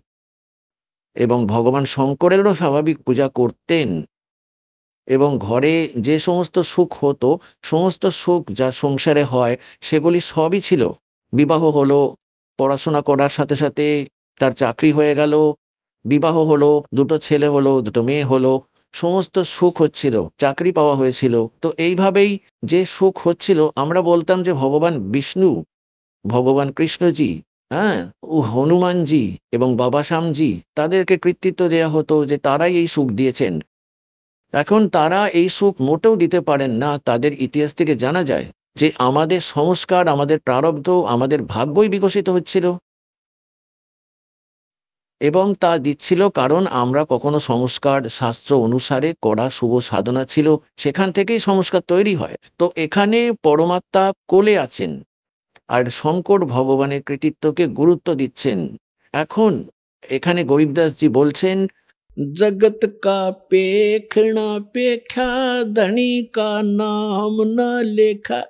এবং ভগবান শঙ্করেরও স্বাভাবিক পূজা করতেন, এবং ঘরে যে সমস্ত সুখ হতো, সমস্ত সুখ যা সংসারে হয় সেগুলি সবই ছিল। বিবাহ হলো, পড়াশোনা করার সাথে সাথে তার চাকরি হয়ে গেল, বিবাহ হলো, দুটো ছেলে হলো, দুটো মেয়ে হলো, সমস্ত সুখ হচ্ছিল, চাকরি পাওয়া হয়েছিল। তো এইভাবেই যে সুখ হচ্ছিল, আমরা বলতাম যে ভগবান বিষ্ণু, ভগবান কৃষ্ণজি, হ্যাঁ, ও হনুমানজি এবং বাবা শ্যামজি, তাদেরকে কৃতিত্ব দেয়া হতো যে তারাই এই সুখ দিয়েছেন। এখন তারা এই সুখ মোটেও দিতে পারেন না। তাদের ইতিহাস থেকে জানা যায় যে আমাদের সংস্কার, আমাদের প্রারব্ধ, আমাদের ভাগ্যই বিকশিত হচ্ছিল এবং তা দিচ্ছিল কারণ আমরা কখনো সংস্কার শাস্ত্র অনুসারে করা শুভ সাধনা ছিল, সেখান থেকেই সংস্কার তৈরি হয়। তো এখানে পরমাত্মা কোলে আছেন আর শঙ্কর ভগবানের কৃতিত্বকে গুরুত্ব দিচ্ছেন। এখন এখানে গরিবদাসজি বলছেন, जगत का पेखना पेखा धनी का नाम न लेखा।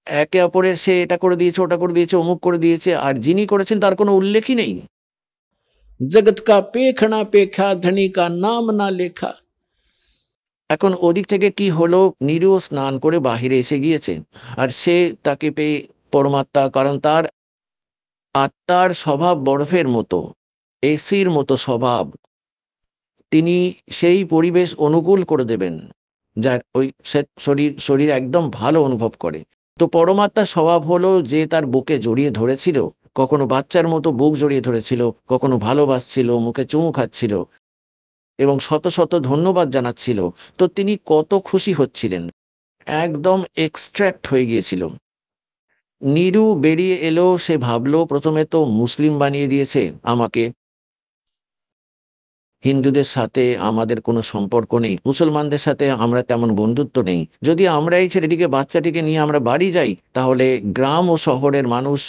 একে অপরের সে এটা করে দিয়েছে, ওটা করে দিয়েছে, অমুক করে দিয়েছে, আর যিনি করেছেন তার কোনো উল্লেখই নেই। जगत का पेखना पेखा धनी का नाम न लेखा। এখন ওদিক থেকে কি হলো, নিরু স্নান করে বাহিরে এসে গিয়েছে আর সে তাকে পেয়ে পরমাত্মা, কারণ তার আত্মার স্বভাব বরফের মতো, এসির মতো স্বভাব, তিনি সেই পরিবেশ অনুকূল করে দেবেন যার ওই শরীর একদম ভালো অনুভব করে। তো পরমাত্মার স্বভাব হলো যে তার বুকে জড়িয়ে ধরেছিল, কখনো বাচ্চার মতো বুক জড়িয়ে ধরেছিল, কখনো ভালোবাসছিল, মুখে চুমু খাচ্ছিল এবং শত শত ধন্যবাদ জানাচ্ছিল। তো তিনি কত খুশি হচ্ছিলেন, একদম এক্সট্র্যাক্ট হয়ে গিয়েছিল। নীরু বেরিয়ে এলো, সে ভাবলো প্রথমে তো মুসলিম বানিয়ে দিয়েছে আমাকে, হিন্দুদের সাথে আমাদের কোনো সম্পর্ক নেই, মুসলমানদের সাথে আমরা তেমন বন্ধুত্ব নেই। যদি আমরা এই ছেলেটিকে, বাচ্চাটিকে নিয়ে আমরা বাড়ি যাই, তাহলে গ্রাম ও শহরের মানুষ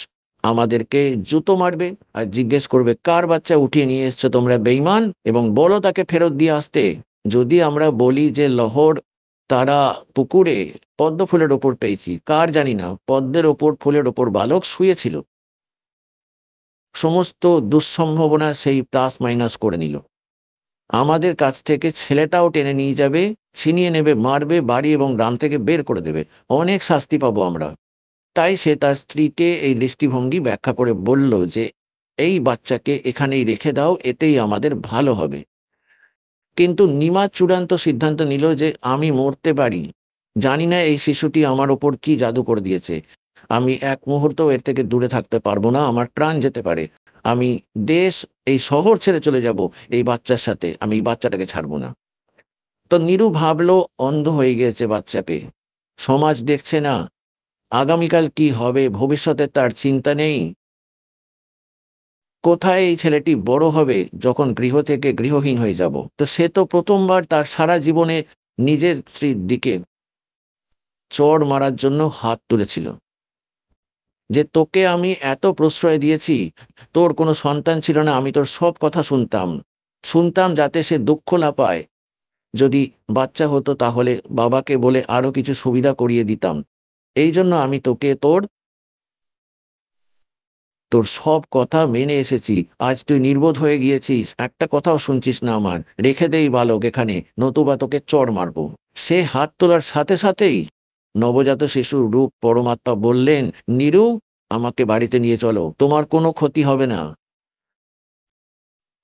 আমাদেরকে জুতো মারবে আর জিজ্ঞেস করবে কার বাচ্চা উঠিয়ে নিয়ে এসছো তোমরা বেঈমান, এবং বলো তাকে ফেরত দিয়ে আসতে। যদি আমরা বলি যে লহর তারা পুকুরে পদ্ম ফুলের ওপর পেয়েছি, কার জানি না, পদ্মের ওপর, ফুলের ওপর বালক শুয়েছিল, সমস্ত দুঃসম্ভাবনা সেই প্লাস মাইনাস করে নিল। আমাদের কাছ থেকে ছেলেটাও টেনে নিয়ে যাবে, ছিনিয়ে নেবে, মারবে, বাড়ি এবং গ্রাম থেকে বের করে দেবে, অনেক শাস্তি পাবো আমরা। তাই সে তার স্ত্রীকে এই দৃষ্টিভঙ্গি ব্যাখ্যা করে বলল যে এই বাচ্চাকে এখানেই রেখে দাও, এতেই আমাদের ভালো হবে। কিন্তু নিমা চূড়ান্ত সিদ্ধান্ত নিল যে আমি মরতে পারি, জানি না এই শিশুটি আমার ওপর কি জাদু করে দিয়েছে, আমি এক মুহূর্তও এর থেকে দূরে থাকতে পারবো না, আমার প্রাণ যেতে পারে, আমি দেশ, এই শহর ছেড়ে চলে যাব এই বাচ্চার সাথে, আমি এই বাচ্চাটাকে ছাড়বো না। তো নীরু ভাবলো অন্ধ হয়ে গেছে বাচ্চা পেয়ে, সমাজ দেখছে না, আগামীকাল কি হবে ভবিষ্যতে তার চিন্তা নেই। কোথায় এই ছেলেটি বড় হবে যখন গৃহ থেকে গৃহহীন হয়ে যাব? তো সে তো প্রথমবার তার সারা জীবনে নিজের স্ত্রীর দিকে চড় মারার জন্য হাত তুলেছিল, যে তোকে আমি এত প্রশ্রয় দিয়েছি, তোর কোনো সন্তান ছিল না, আমি তোর সব কথা শুনতাম শুনতাম যাতে সে দুঃখ না পায়। যদি বাচ্চা হতো তাহলে বাবাকে বলে আরো কিছু সুবিধা করিয়ে দিতাম। এই জন্য আমি তোকে তোর তোর সব কথা মেনে এসেছি। আজ তুই নির্বোধ হয়ে গিয়েছিস, একটা কথাও শুনছিস না আমার, রেখে দেই বালক এখানে, নতুবা তোকে চড় মারবো। সে হাত তোলার সাথে সাথেই নবজাত শিশুর রূপ পরমাত্মা বললেন, নীরু, আমাকে বাড়িতে নিয়ে চলো, তোমার কোনো ক্ষতি হবে না।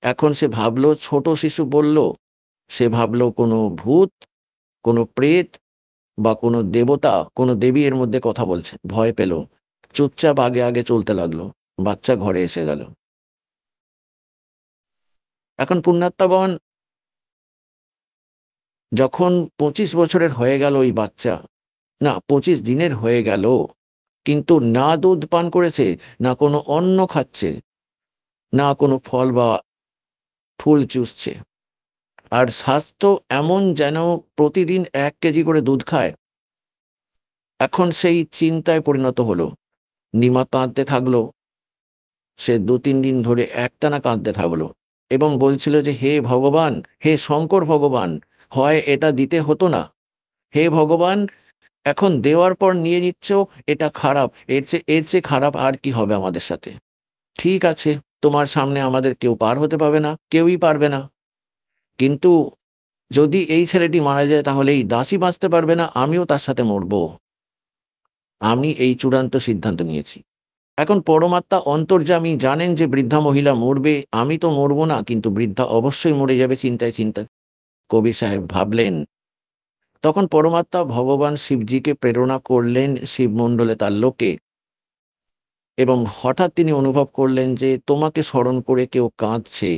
এখন সে ভাবলো ছোট শিশু বলল, সে ভাবলো কোনো ভূত, কোনো প্রেত বা কোনো দেবতা, কোনো দেবী এর মধ্যে কথা বলছে। ভয় পেল, চুপচাপ আগে আগে চলতে লাগলো। বাচ্চা ঘরে এসে গেল। এখন পুণ্যাত্মাগণ যখন 25 বছরের হয়ে গেল, ওই বাচ্চা, না 25 দিনের হয়ে গেল, কিন্তু না দুধ পান করেছে, না কোনো অন্ন খাচ্ছে, না কোনো ফল বা ফুল চুষছে, আর স্বাস্থ্য এমন যেন প্রতিদিন 1 কেজি করে দুধ খায়। এখন সেই চিন্তায় পরিণত হলো। নিমা কাঁদতে থাকলো, সে 2-3 দিন ধরে একটানা কাঁদতে থাকলো এবং বলছিল যে হে ভগবান, হে শঙ্কর ভগবান, হয় এটা দিতে হতো না, হে ভগবান, এখন দেওয়ার পর নিয়ে নিচ্ছ, এটা খারাপ, এর চেয়ে খারাপ আর কি হবে আমাদের সাথে? ঠিক আছে, তোমার সামনে আমাদের কেউ পার হতে পারবে না, কেউই পারবে না, কিন্তু যদি এই ছেলেটি মারা যায় তাহলে এই দাসী বাঁচতে পারবে না, আমিও তার সাথে মরব। আমি এই চূড়ান্ত সিদ্ধান্ত নিয়েছি। এখন পরমাত্মা অন্তর্যামী জানেন যে বৃদ্ধা মহিলা মরবে, আমি তো মরব না, কিন্তু বৃদ্ধা অবশ্যই মরে যাবে চিন্তায় চিন্তায়। কবির সাহেব ভাবলেন। তখন পরমাত্মা ভগবান শিবজিকে প্রেরণা করলেন শিবমণ্ডলে তার লোকে, এবং হঠাৎ তিনি অনুভব করলেন যে তোমাকে স্মরণ করে কেউ কাঁদছে।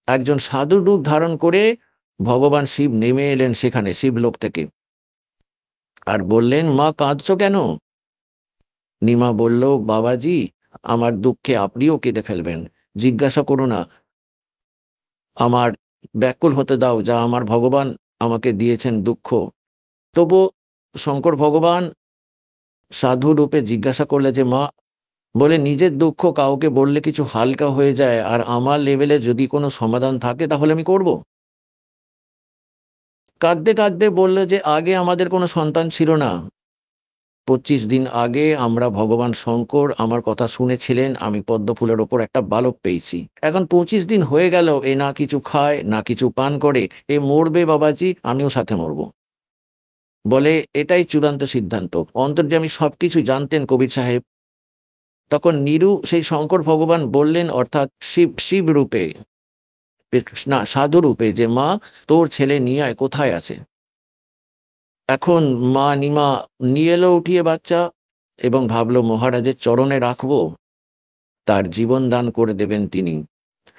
একজন সাধুর রূপ ধারণ করে ভগবান শিব নেমে এলেন সেখানে শিবলোক থেকে, আর বললেন, মা কাঁদছো কেন? নিমা বলল, বাবাজি, আমার দুঃখে আপনিও কেঁদে ফেলবেন, জিজ্ঞাসা করো না, আমার ব্যাকুল হতে দাও, যা আমার ভগবান আমাকে দিয়েছেন দুঃখ। তবু শঙ্কর ভগবান সাধু রূপে জিজ্ঞাসা করলে যে মা, বলে নিজের দুঃখ কাউকে বললে কিছু হালকা হয়ে যায়, আর আমার লেভেলে যদি কোনো সমাধান থাকে তাহলে আমি করব। কাঁদতে কাঁদতে বললে যে আগে আমাদের কোনো সন্তান ছিল না, 25 দিন আগে আমরা ভগবান শঙ্কর আমার কথা শুনেছিলেন, আমি পদ্ম ফুলের ওপর একটা বালক পেয়েছি। এখন 25 দিন হয়ে গেল, এ না কিছু খায় না কিছু পান করে, এ মরবে বাবাজি, আমিও সাথে মরব। বলে এটাই চূড়ান্ত সিদ্ধান্ত। অন্তর্যামী সবকিছু জানতেন কবির সাহেব। তখন নীরু সেই শঙ্কর ভগবান বললেন, অর্থাৎ শিব রূপে, না সাধু রূপে, যে মা, তোর ছেলে নিয়ে আয়, কোথায় আছে? এখন মা নিমা নিয়ে এলো উঠিয়ে বাচ্চা, এবং ভাবলো মহারাজের চরণে রাখবো, তার জীবন দান করে দেবেন তিনি।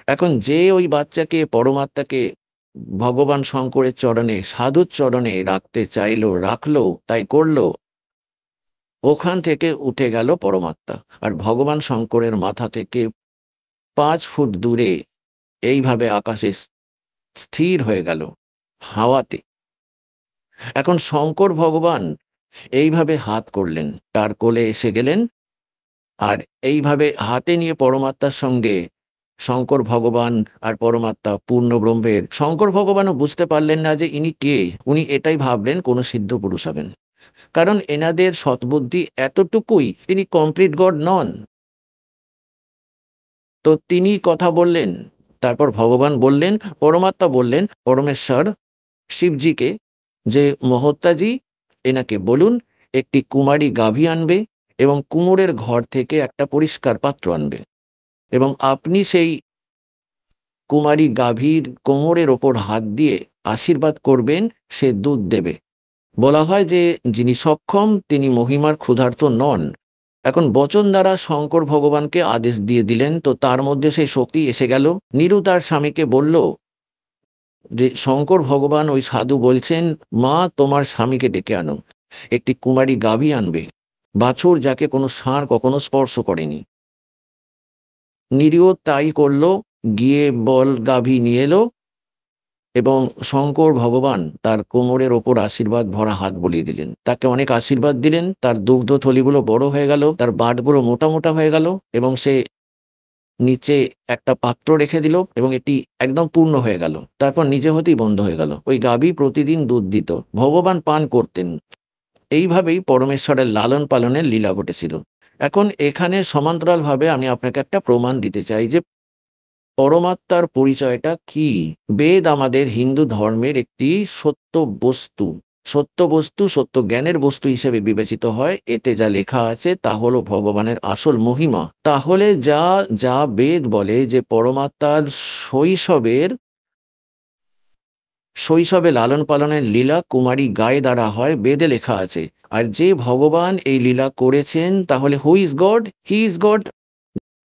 এখন যে ওই বাচ্চাকে, পরমাত্মাকে ভগবান শঙ্করের চরণে, সাধুর চরণে রাখতে চাইলো, রাখলো, তাই করলো। ওখান থেকে উঠে গেল পরমাত্মা, আর ভগবান শঙ্করের মাথা থেকে 5 ফুট দূরে এইভাবে আকাশে স্থির হয়ে গেল হাওয়াতে। এখন শঙ্কর ভগবান এইভাবে হাত করলেন, তার কোলে এসে গেলেন, আর এইভাবে হাতে নিয়ে পরমাত্মার সঙ্গে শঙ্কর ভগবান আর পরমাত্মা পূর্ণ ব্রহ্মের, শঙ্কর ভগবানও বুঝতে পারলেন না যে ইনি কে। উনি এটাই ভাবলেন কোনো সিদ্ধ পুরুষ হবেন, কারণ এনাদের সৎবুদ্ধি এতটুকুই, তিনি কমপ্লিট গড নন। তো তিনি কথা বললেন, তারপর ভগবান বললেন, পরমাত্মা বললেন পরমেশ্বর শিবজিকে যে মহত্তাজি, এনাকে বলুন একটি কুমারী গাভী আনবে এবং কুমোরের ঘর থেকে একটা পরিষ্কার পাত্র আনবে, এবং আপনি সেই কুমারী গাভীর কোমরের ওপর হাত দিয়ে আশীর্বাদ করবেন, সে দুধ দেবে। বলা হয় যে যিনি সক্ষম তিনি মহিমার ক্ষুধার্ত নন। এখন বচন দ্বারা শঙ্কর ভগবানকে আদেশ দিয়ে দিলেন, তো তার মধ্যে সেই শক্তি এসে গেল। নীরু তার স্বামীকে বলল, যে শঙ্কর ভগবান ওই সাধু বলছেন, মা তোমার স্বামীকে ডেকে আনো, একটি কুমারী গাভী আনবে, বাছুর যাকে কোনো ষাঁড় কখনো স্পর্শ করেনি। নিরীহ তাই করলো, গিয়ে বল গাভী নিয়ে এলো এবং শঙ্কর ভগবান তার কোমরের ওপর আশীর্বাদ ভরা হাত বুলিয়ে দিলেন, তাকে অনেক আশীর্বাদ দিলেন। তার দুগ্ধ থলিগুলো বড় হয়ে গেল, তার বাটগুলো মোটা মোটা হয়ে গেল এবং সে নিচে একটা পাত্র রেখে দিল এবং এটি একদম পূর্ণ হয়ে গেল। তারপর নিজে হতেই বন্ধ হয়ে গেল। ওই গাভী প্রতিদিন দুধ দিত, ভগবান পান করতেন। এইভাবেই পরমেশ্বরের লালন পালনের লীলা ঘটেছিল। এখন এখানে সমান্তরালভাবে আমি আপনাকে একটা প্রমাণ দিতে চাই যে পরমাত্মার পরিচয়টা কি। বেদ আমাদের হিন্দু ধর্মের একটি সত্য বস্তু, সত্য বস্তু, সত্য জ্ঞানের বস্তু হিসেবে বিবেচিত হয়। এতে যা লেখা আছে তা হলো ভগবানের আসল মহিমা। তাহলে যা যা বেদ বলে যে পরমাত্মার শৈশবে লালন পালনের লীলা কুমারী গায়ে দ্বারা হয়, বেদে লেখা আছে। আর যে ভগবান এই লীলা করেছেন তাহলে who is god? He is god,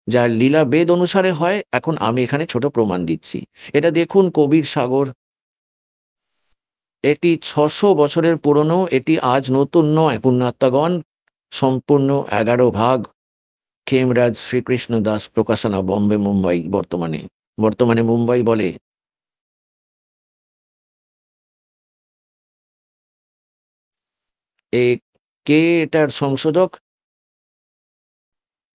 যার লীলা বেদ অনুসারে হয়। এখন আমি এখানে ছোট প্রমাণ দিচ্ছি। এটা দেখুন, কবির সাগর। এটি 600 বছরের পুরনো, এটি আজ নতুন নয়। পুণ্যাত্মাগণ, সম্পূর্ণ 11 ভাগ, খেমরাজ শ্রীকৃষ্ণ দাস প্রকাশনা, বম্বে মুম্বাই। বর্তমানে মুম্বাই বলে। কে এটার সংশোধক?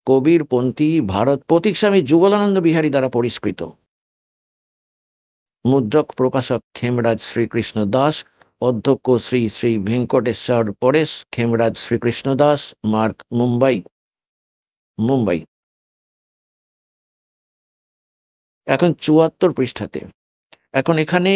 কবির পন্থী ভারত প্রতীকস্বামী যুগলানন্দ বিহারী দ্বারা পরিষ্কৃত। মুদ্রক প্রকাশক খেমরাজ শ্রীকৃষ্ণ দাস। অধ্যক্ষ শ্রী শ্রী ভেঙ্কটেশ্বর পরেশ, খেমরাজ শ্রীকৃষ্ণ দাস, মার্ক, মুম্বাই। এখন 74 পৃষ্ঠাতে। এখন এখানে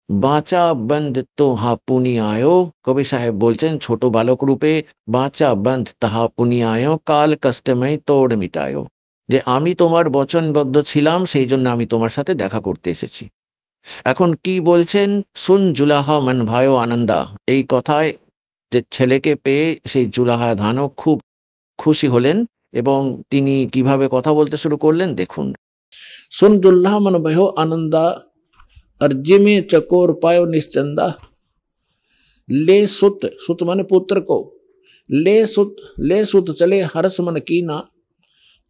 বাঁচা বন্ধ তোহা পুনি আয়ো, কবি সাহেব বলছেন ছোট বালক রূপে, বাঁচা বন্ধ তাহা পুনি আয়ো, কাল কষ্টময় তোড় মিটায়ো, যে আমি তোমার বচনবদ্ধ ছিলাম, সেই জন্য আমি তোমার সাথে দেখা করতে এসেছি। এখন কি বলছেন? সুন জুলাহা মন ভায়ো আনন্দা। এই কথায় যে ছেলেকে পেয়ে সেই জুলাহা ধানও খুব খুশি হলেন এবং তিনি কিভাবে কথা বলতে শুরু করলেন দেখুন। सुन दुल्हा मन भयो आनंदा, और जिमे चकोर पायो निश्चंदा। ले सुत माने पुत्र को, ले सुत चले हरस मन कीना,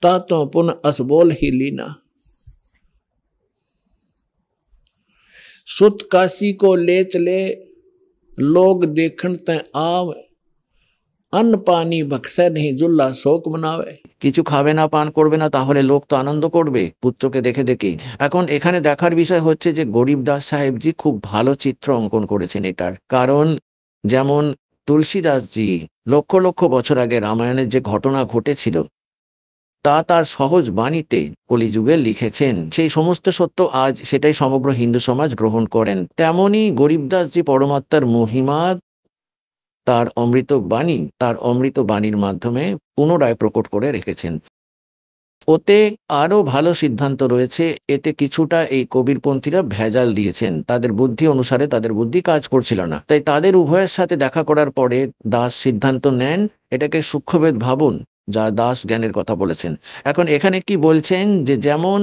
ता तो पुन अस बोल ही लीना। सुत काशी को ले चले, लोग देखण ते आव, अन्न पानी बक्से नहीं जुल्ला शोक मनावे। কিছু খাবে না, পান করবে না, তাহলে লোক তো আনন্দ করবে পুত্রকে দেখে দেখে। এখন এখানে দেখার বিষয় হচ্ছে যে গরিব দাস সাহেবজি খুব ভালো চিত্র অঙ্কন করেছেন এটার। কারণ যেমন তুলসীদাসজি লক্ষ লক্ষ বছর আগে রামায়ণের যে ঘটনা ঘটেছিল তা তার সহজ বাণীতে কলিযুগে লিখেছেন। সেই সমস্ত সত্য আজ সেটাই সমগ্র হিন্দু সমাজ গ্রহণ করেন। তেমনি গরিবদাসজি পরমাত্মার মহিমা তার অমৃত বাণীর মাধ্যমে পুনরায় প্রকট করে রেখেছেন। ওতে আরও ভালো সিদ্ধান্ত রয়েছে। এতে কিছুটা এই কবিরপন্থীরা ভেজাল দিয়েছেন, তাদের বুদ্ধি অনুসারে তাদের বুদ্ধি কাজ করছিল না। তাই তাদের উভয়ের সাথে দেখা করার পরে দাস সিদ্ধান্ত নেন, এটাকে সূক্ষ্মভেদ ভাবুন, যা দাস জ্ঞানের কথা বলেছেন। এখন এখানে কি বলছেন যে যেমন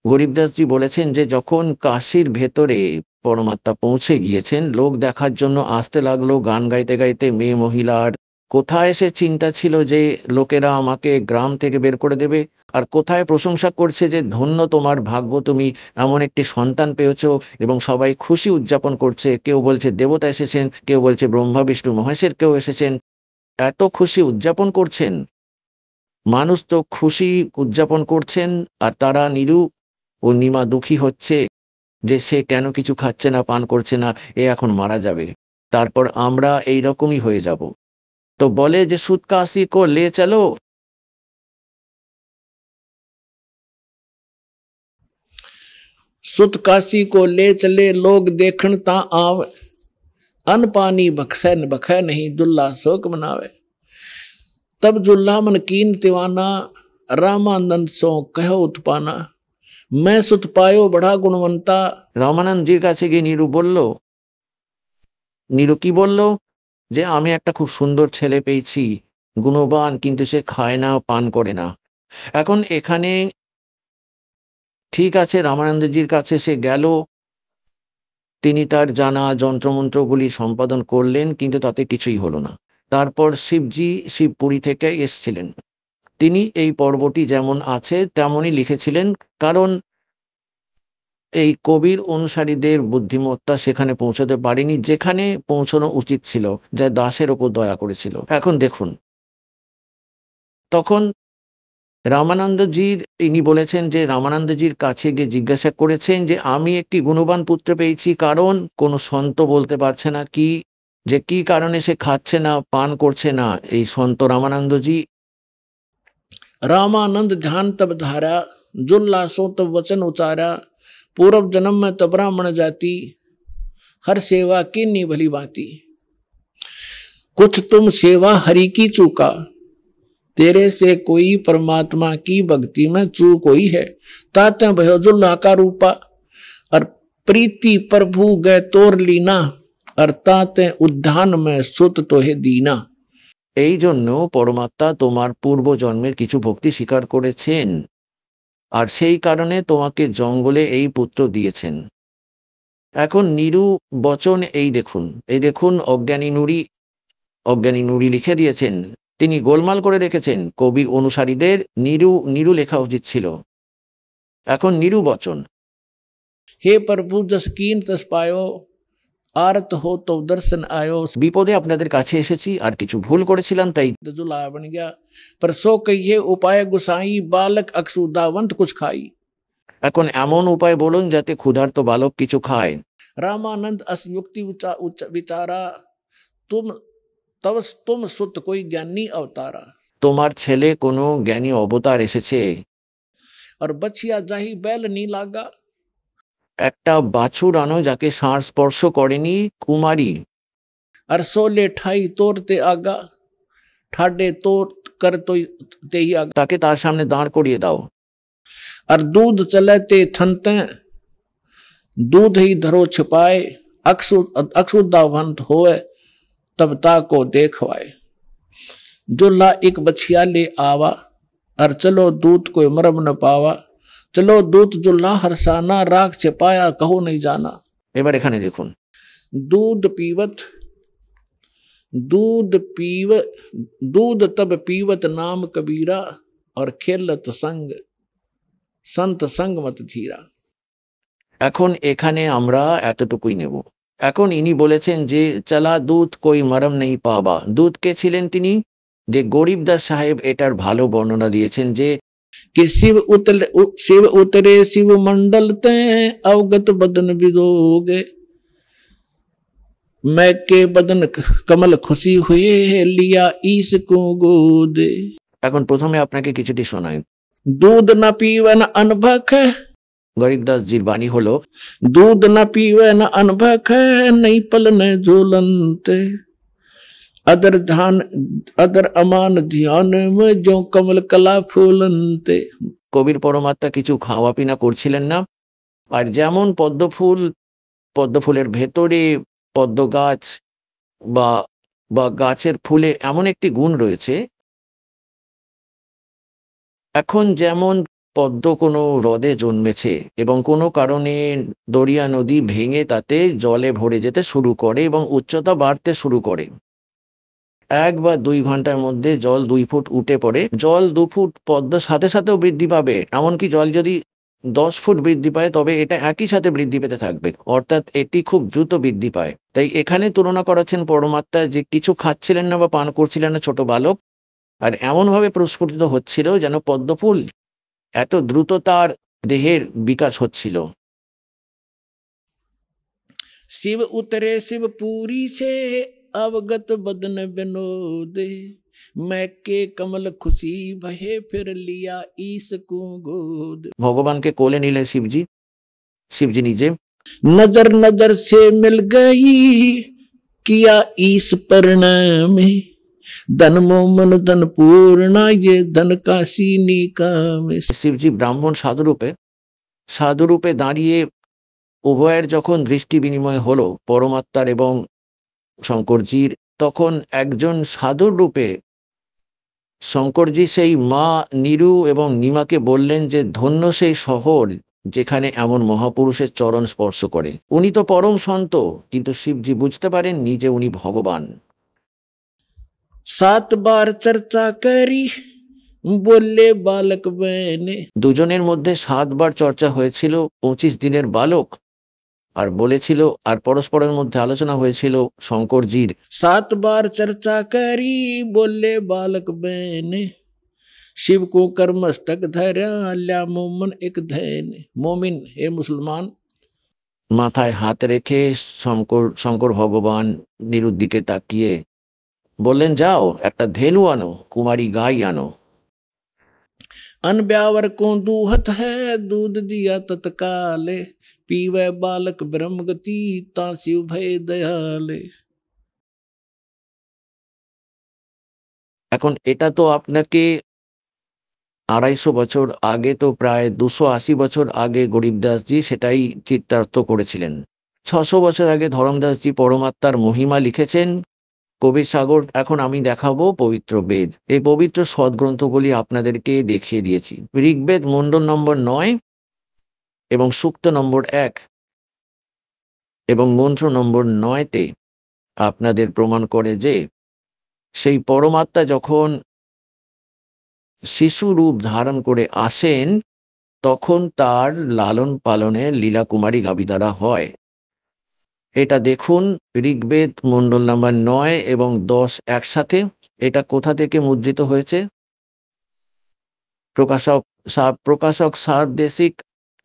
গরিবদাসজি বলেছেন যে যখন কাশীর ভেতরে পরমাত্মা পৌঁছে গিয়েছেন, লোক দেখার জন্য আসতে লাগলো গান গাইতে গাইতে, মেয়ে মহিলার। কোথায় সে চিন্তা ছিল যে লোকেরা আমাকে গ্রাম থেকে বের করে দেবে, আর কোথায় প্রশংসা করছে যে ধন্য তোমার ভাগ্য, তুমি এমন একটি সন্তান পেয়েছ, এবং সবাই খুশি উদযাপন করছে। কেউ বলছে দেবতা এসেছেন, কেউ বলছে ব্রহ্মা বিষ্ণু মহেশের কেউ এসেছেন। এত খুশি উদযাপন করছেন, মানুষ তো খুশি উদযাপন করছেন, আর তারা নিরূপ ও নিমা দুঃখী হচ্ছে যে সে কেন কিছু খাচ্ছে না, পান করছে না, এ এখন মারা যাবে, তারপর আমরা এই রকমই হয়ে যাব। তো বলে যে সুদ কাশি কো লে চলো। सुत काशी को ले चले, लोग देखण ता आवे, अन्न पानी बखै नहीं, दुल्ला शोक मनावे। तब जुल्हा मन कीन तिवाना, रामानंद सो कहो उत्पाना, मैं सुत पायो बड़ा गुणवंता। রামানন্দজির কাছে গিয়ে নীরু কি বলল? যে আমি একটা খুব সুন্দর ছেলে পেয়েছি, গুণবান, কিন্তু সে খায় না, পান করে না। এখন এখানে ঠিক আছে, রামানন্দজির কাছে সে গেল, তিনি তার জানা যন্ত্রমন্ত্রগুলি সম্পাদন করলেন, কিন্তু তাতে কিছুই হলো না। তারপর শিবজি শিবপুরী থেকে এসছিলেন। তিনি এই পর্বটি যেমন আছে তেমনই লিখেছিলেন, কারণ এই কবির অনুসারীদের বুদ্ধিমত্তা সেখানে পৌঁছতে পারেনি যেখানে পৌঁছানো উচিত ছিল, যা দাসের ওপর দয়া করেছিল। এখন দেখুন, তখন রামানন্দজির, ইনি বলেছেন যে রামানন্দজির কাছে গিয়ে জিজ্ঞাসা করেছেন যে আমি একটি গুণবান পুত্র পেয়েছি, কারণ কোনো সন্ত বলতে পারছে না কি কারণে সে খাচ্ছে না, পান করছে না। এই সন্ত রামানন্দজি रामानंद ध्यान तब धारा, जुल्ला सो तब वचन उचारा, पूर्व जन्म में तब ब्राह्मण जाति, हर सेवा की नी भली बाती। कुछ तुम सेवा हरि की चूका, तेरे से कोई परमात्मा की भक्ति में चूक हुई है। ताते भयो जुल्ला का रूपा, और प्रीति प्रभु गए तोर लीना, और ताते उद्यान में सुत तोहे दीना। এই জন্য পরমাত্মা তোমার পূর্বজন্মের কিছু ভক্তি স্বীকার করেছেন, আর সেই কারণে তোমাকে জঙ্গলে এই পুত্র দিয়েছেন। এখন নিরু বচন এই দেখুন অজ্ঞানী নুরি লিখে দিয়েছেন, তিনি গোলমাল করে রেখেছেন। কবির অনুসারীদের নিরু লেখা উচিত ছিল। এখন নিরু বচন, हे प्रभु जस कीन तस पायो, आरत हो तो दर्शन आयो। বিপদে আপনাদের কাছে এসেছি, আর কিছু ভুল করেছিলাম তাই। जुला बन गया, पर सो कहिए उपाय गुसाई, बालक अक्सुदावंत कुछ खाई। এখন এমন উপায় বলুন যাতে ক্ষুধার্ত বালক কিছু খায়। रामानंद असयुक्ति विचारा, तुम सुत कोई ज्ञानी अवतारा। তোমার ছেলে কোনো জ্ঞানী অবতার এসেছে। और बछिया जाही बैल नी लागा, একটা বাছুর আনো যাকে ষাঁড় স্পর্শ করেনি, কুমারী। और सोले ठाई तोरते आगा, ठाडे तोर कर तो ते ही आगा। তাকে তার সামনে দাঁড় करिए দাও। और दूध चलते थनते, दूध ही धरो छिपाए, अक्षुदावंत होए तब ताको देखवाए। जुल्ला एक बछिया ले आवा, और चलो दूत कोई मरम न पावा। चलो दूत जुल्ला हरसाना, राख छिपाया कहो नहीं जाना। এবার এখানে দেখুন, दूध तब पीवत नाम कबीरा, और खेलत संग संत संग मत धीरा। এখন এখানে আমরা এতটুকুই নেব। এখন ইনি বলেছেন যে চলা দুধ কই মরম নেই পাবা। দুধ কে ছিলেন তিনি? যে গরিবদাস সাহেব এটার ভালো বর্ণনা দিয়েছেন যে कि शिव उतरे शिव मंडल ते, अवगत बदन विदोगे, मैं के बदन कमल खुशी हुए, लिया ईस को गोदे। এখন প্রথমে আপনাকে কিছুটি শোনাই। दूध न पीवे न अनभक, গরিবদাস জির বাণী হলো, दूध न पीवे न अनभक, नहीं पलने झूलनते, अदर अमान ध्यान में जो कमल कला फूलनते। কবির পরমাত্মা কিছু খাওয়া পিনা করছিলেন না। আর যেমন পদ্মফুলের ভেতরে পদ্ম গাছ বা গাছের ফুলে এমন একটি গুণ রয়েছে, এখন যেমন পদ্ম কোনো হ্রদে জন্মেছে এবং কোনো কারণে দরিয়া নদী ভেঙে তাতে জলে ভরে যেতে শুরু করে এবং উচ্চতা বাড়তে শুরু করে। 1 বা 2 ঘন্টার মধ্যে জল 2 ফুট উঠে পড়ে। জল 2 ফুট পদ্মার সাথে সাথেও বৃদ্ধি পাবে, এমনকি জল যদি 10 ফুট বৃদ্ধি পায় তবে এটা একই সাথে বৃদ্ধি পেতে থাকবে, অর্থাৎ এটি খুব দ্রুত বৃদ্ধি পায়। তাই এখানে তুলনা করাচ্ছেন পরমাত্মা যে কিছু খাচ্ছিলেন না বা পান করছিলেন না ছোট বালক, আর এমনভাবে প্রস্ফুটিত হচ্ছিল যেন পদ্মফুল, এত দ্রুত তার দেহের বিকাশ হচ্ছিল। शिव उतरे शिव पूरी से, अवगत बदन विनोदे, मैं के कमल खुशी भये, फिर लिया ईस को गोद। ভগবানকে কোলে নিলেন শিবজি নিজে। नजर नजर से मिल गई, किया ईस प्रणाम, धन मोमन धन पूर्णा, ये धन काशी निकाम। শিবজি ব্রাহ্মণ সাধুরূপে দাঁড়িয়ে উভয়ের যখন দৃষ্টি বিনিময় হলো পরমাত্মার এবং শঙ্করজির, তখন একজন সাধুর রূপে শঙ্করজি সেই মা নিরু এবং নিমাকে বললেন যে ধন্য সেই শহর যেখানে এমন মহাপুরুষের চরণ স্পর্শ করে। উনি তো পরম সন্ত, কিন্তু শিবজি বুঝতে পারেন নিজে উনি ভগবান। 7 बार चर्चा करी बोले बालक बने। দুজনের মধ্যে 7 বার চর্চা হয়েছিল 25 দিনের বালক, আর বলেছিল, আর পরস্পরের মধ্যে আলোচনা হয়েছিল শঙ্করজির। 7 बार चर्चा करी बोले बालक बने। शिव को कर्मस्तक धरा ल्या मोमन एक धैन। मोमिन हे मुसलमान। মাথায় হাত রেখে শঙ্কর ভগবান নিরুর দিকে তাকিয়ে বললেন, যাও একটা ধেনু আনো, কুমারী গাই আনো। अन ब्यावर को दूहत है दूध दिया तत्काले। पीवे बालक ब्रह्म गति ता शिव भय दयाले। এখন এটা তো আপনাকে 250 বছর আগে, তো প্রায় 280 বছর আগে গরিবদাসজি সেটাই চিত্রার্থ করেছিলেন। 600 বছর আগে ধরমদাসজি পরমাত্মার মহিমা লিখেছেন কবির সাগর। এখন আমি দেখাবো পবিত্র বেদ। এই পবিত্র সদ্গ্রন্থগুলি আপনাদেরকে দেখিয়ে দিয়েছি। ঋগ্বেদ মণ্ডল নম্বর 9 এবং সূক্ত নম্বর 1 এবং মন্ত্র নম্বর 9-তে আপনাদের প্রমাণ করে যে সেই পরমাত্মা যখন শিশু রূপ ধারণ করে আসেন, তখন তার লালন পালনের লীলাকুমারী গাভী দ্বারা হয়। এটা দেখুন ঋগ্বেদ মণ্ডল নাম্বার 9 এবং 10 একসাথে। এটা কোথা থেকে মুদ্রিত হয়েছে? প্রকাশক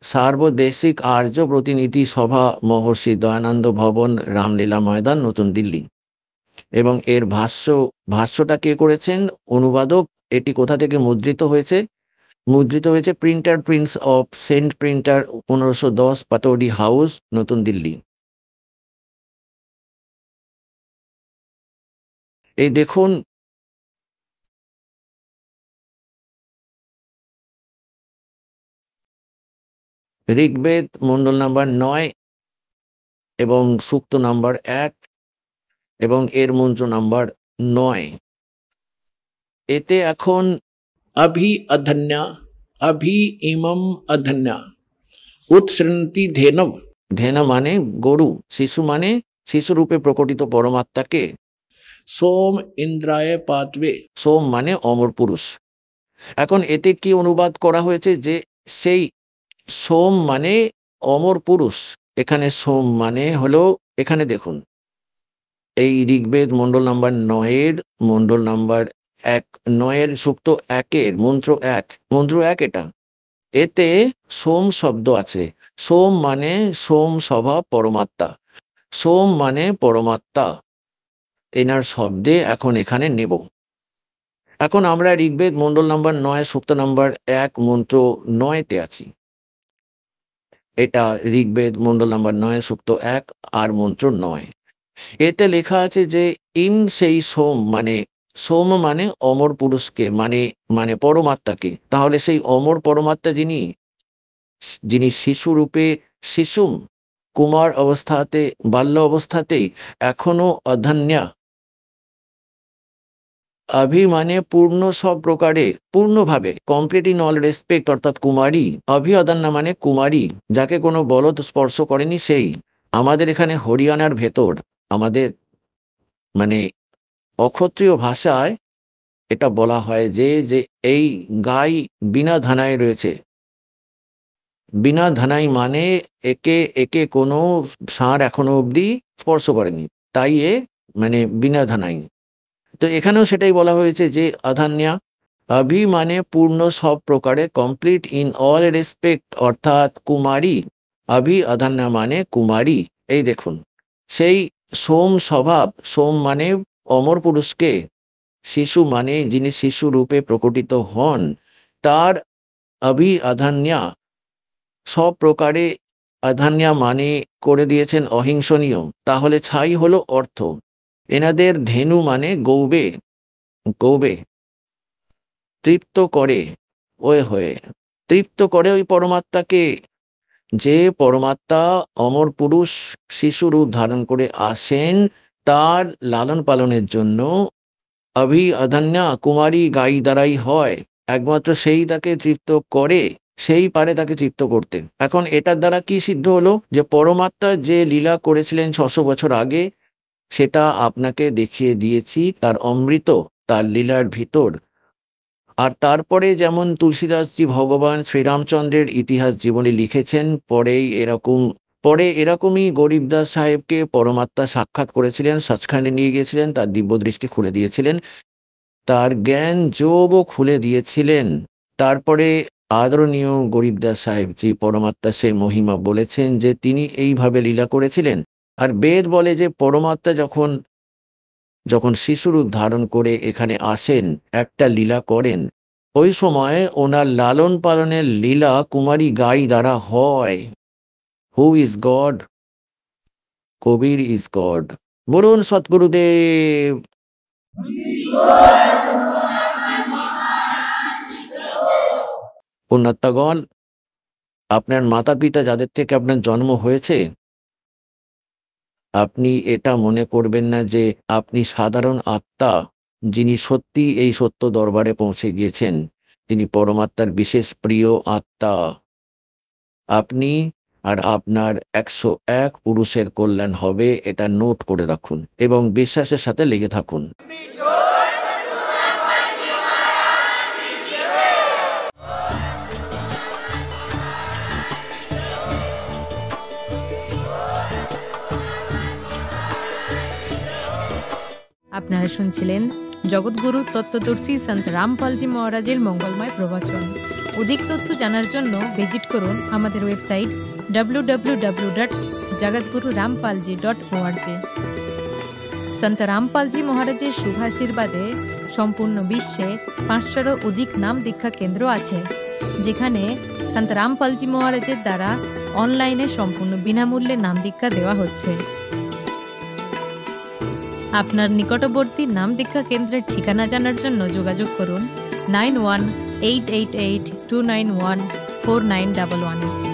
সার্বদেশিক আর্য প্রতিনিধি সভা, মহর্ষি দয়ানন্দ ভবন, রামলীলা ময়দান, নতুন দিল্লি। এবং এর ভাষ্যটা কে করেছেন? অনুবাদক। এটি কোথা থেকে মুদ্রিত হয়েছে? মুদ্রিত হয়েছে printer prince of saint printer, 1510, Pataudi house, নতুন দিল্লি। এই দেখুন ঋগ্বেদ মণ্ডল নাম্বার 9 এবং সূক্ত নাম্বার 1 এবং এর মন্ত্র নাম্বার 9। এতে এখন अभी अधन्या अभी इमम अधन्या उत्सृणति धेनव। ধেন মানে গরু, শিশু মানে শিশুরূপে প্রকটিত পরমাত্মাকে। सोम इंद्राय पातवे। সোম মানে অমর পুরুষ। এখন এতে কি অনুবাদ করা হয়েছে যে সেই সোম মানে অমর পুরুষ। এখানে সোম মানে হলো, এখানে দেখুন এই ঋগ্বেদ মণ্ডল নাম্বার 9 মণ্ডল নাম্বার 9 সূক্ত 1 মন্ত্র 1 এটা। এতে সোম শব্দ আছে। সোম মানে সোম স্বভাব পরমাত্মা। সোম মানে পরমাত্মা, এনার শব্দে এখন এখানে নেব। এখন আমরা ঋগ্বেদ মণ্ডল নাম্বার 9 সূক্ত নাম্বার 1 মন্ত্র 9-তে আছি। এটা ঋগ্বেদ মণ্ডল নাম্বার 9 সূক্ত 1 আর মন্ত্র 9। এতে লেখা আছে যে ইম সেই সোম মানে অমর পুরুষকে, মানে পরমাত্মাকে। তাহলে সেই অমর পরমাত্মা যিনি শিশুরূপে শিশুম কুমার অবস্থাতে, বাল্য অবস্থাতেই এখনো অধন্যা, অভি মানে পূর্ণ সব প্রকারে, পূর্ণভাবে, কমপ্লিট ইন অল রেসপেক্ট, অর্থাৎ কুমারী। অভি অধন্যা মানে কুমারী, যাকে কোনো বলদ স্পর্শ করেনি সেই। আমাদের এখানে হরিয়ানার ভেতর, আমাদের মানে অক্ষত্রিয় ভাষায় এটা বলা হয় যে এই গাই বিনা ধানায় রয়েছে। বিনা ধানাই মানে একে কোনো ষাঁড় এখনো অবধি স্পর্শ করেনি, তাই মানে বিনা ধানাই। তো এখানেও সেটাই বলা হয়েছে যে অধন্যা। অভি মানে পূর্ণ সব প্রকারে, কমপ্লিট ইন অল রেসপেক্ট, অর্থাৎ কুমারী। অভি অধন্যা মানে কুমারী। এই দেখুন সেই সোম স্বভাব, সোম মানে অমর পুরুষকে, শিশু মানে যিনি শিশু রূপে প্রকটিত হন, তার অভি অধন্যা সব প্রকারে। অধন্যা মানে করে দিয়েছেন অহিংসনীয়। তাহলে ছাই হলো অর্থ। এনাদের ধেনু মানে গৌবে তৃপ্ত করে, তৃপ্ত করে ওই পরমাত্মাকে। যে পরমাত্মা অমর পুরুষ শিশু রূপ ধারণ করে আসেন, তার লালন পালনের জন্য অভি অধন্যা কুমারী গাই দ্বারাই হয়। একমাত্র সেই তাকে তৃপ্ত করে, সেই পারে তাকে তৃপ্ত করতে। এখন এটার দ্বারা কি সিদ্ধ হলো? যে পরমাত্মা যে লীলা করেছিলেন 600 বছর আগে, সেটা আপনাকে দেখিয়ে দিয়েছি তার অমৃত, তার লীলার ভিতর। আর তারপরে যেমন তুলসীদাসজি ভগবান শ্রীরামচন্দ্রের ইতিহাস জীবনী লিখেছেন, পরে এরকমই গরিবদাস সাহেবকে পরমাত্মা সাক্ষাৎ করেছিলেন, সচখণ্ডে নিয়ে গিয়েছিলেন, তার দিব্য দৃষ্টি খুলে দিয়েছিলেন, তার জ্ঞান যোগও খুলে দিয়েছিলেন। তারপরে আদরণীয় গরিবদাস সাহেবজি পরমাত্মা সে মহিমা বলেছেন যে তিনি এইভাবে লীলা করেছিলেন। আর বেদ বলে যে পরমাত্মা যখন শিশুরূপ ধারণ করে এখানে আসেন, একটা লীলা করেন, ওই সময় ওনার লালন পালনের লীলা কুমারী গাই দ্বারা হয়। Who is god? Kabir is god. বলুন সৎগুরুদেব। পুণ্যাত্মাগণ, আপনার মাতা পিতা যাদের থেকে আপনার জন্ম হয়েছে, আপনি এটা মনে করবেন না যে আপনি সাধারণ আত্মা যিনি সত্যি এই সত্য দরবারে পৌঁছে গিয়েছেন। তিনি পরমাত্মার বিশেষ প্রিয় আত্মা। আপনি আর আপনার 101 পুরুষের কল্যাণ হবে, এটা নোট করে রাখুন এবং বিশ্বাসের সাথে লেগে থাকুন। আপনারা শুনছিলেন জগৎগুরু তত্ত্বদর্শী সন্ত রামপালজি মহারাজের মঙ্গলময় প্রবচন। অধিক তথ্য জানার জন্য ভিজিট করুন আমাদের ওয়েবসাইট www.jagatgururampalji.org। সন্ত রামপালজি মহারাজের শুভাশীর্বাদে সম্পূর্ণ বিশ্বে 500-এরও অধিক নাম দীক্ষা কেন্দ্র আছে, যেখানে সন্ত রামপালজি মহারাজের দ্বারা অনলাইনে সম্পূর্ণ বিনামূল্যে নাম দীক্ষা দেওয়া হচ্ছে। আপনার নিকটবর্তী নাম দীক্ষা কেন্দ্রের ঠিকানা জানার জন্য যোগাযোগ করুন 918882914911।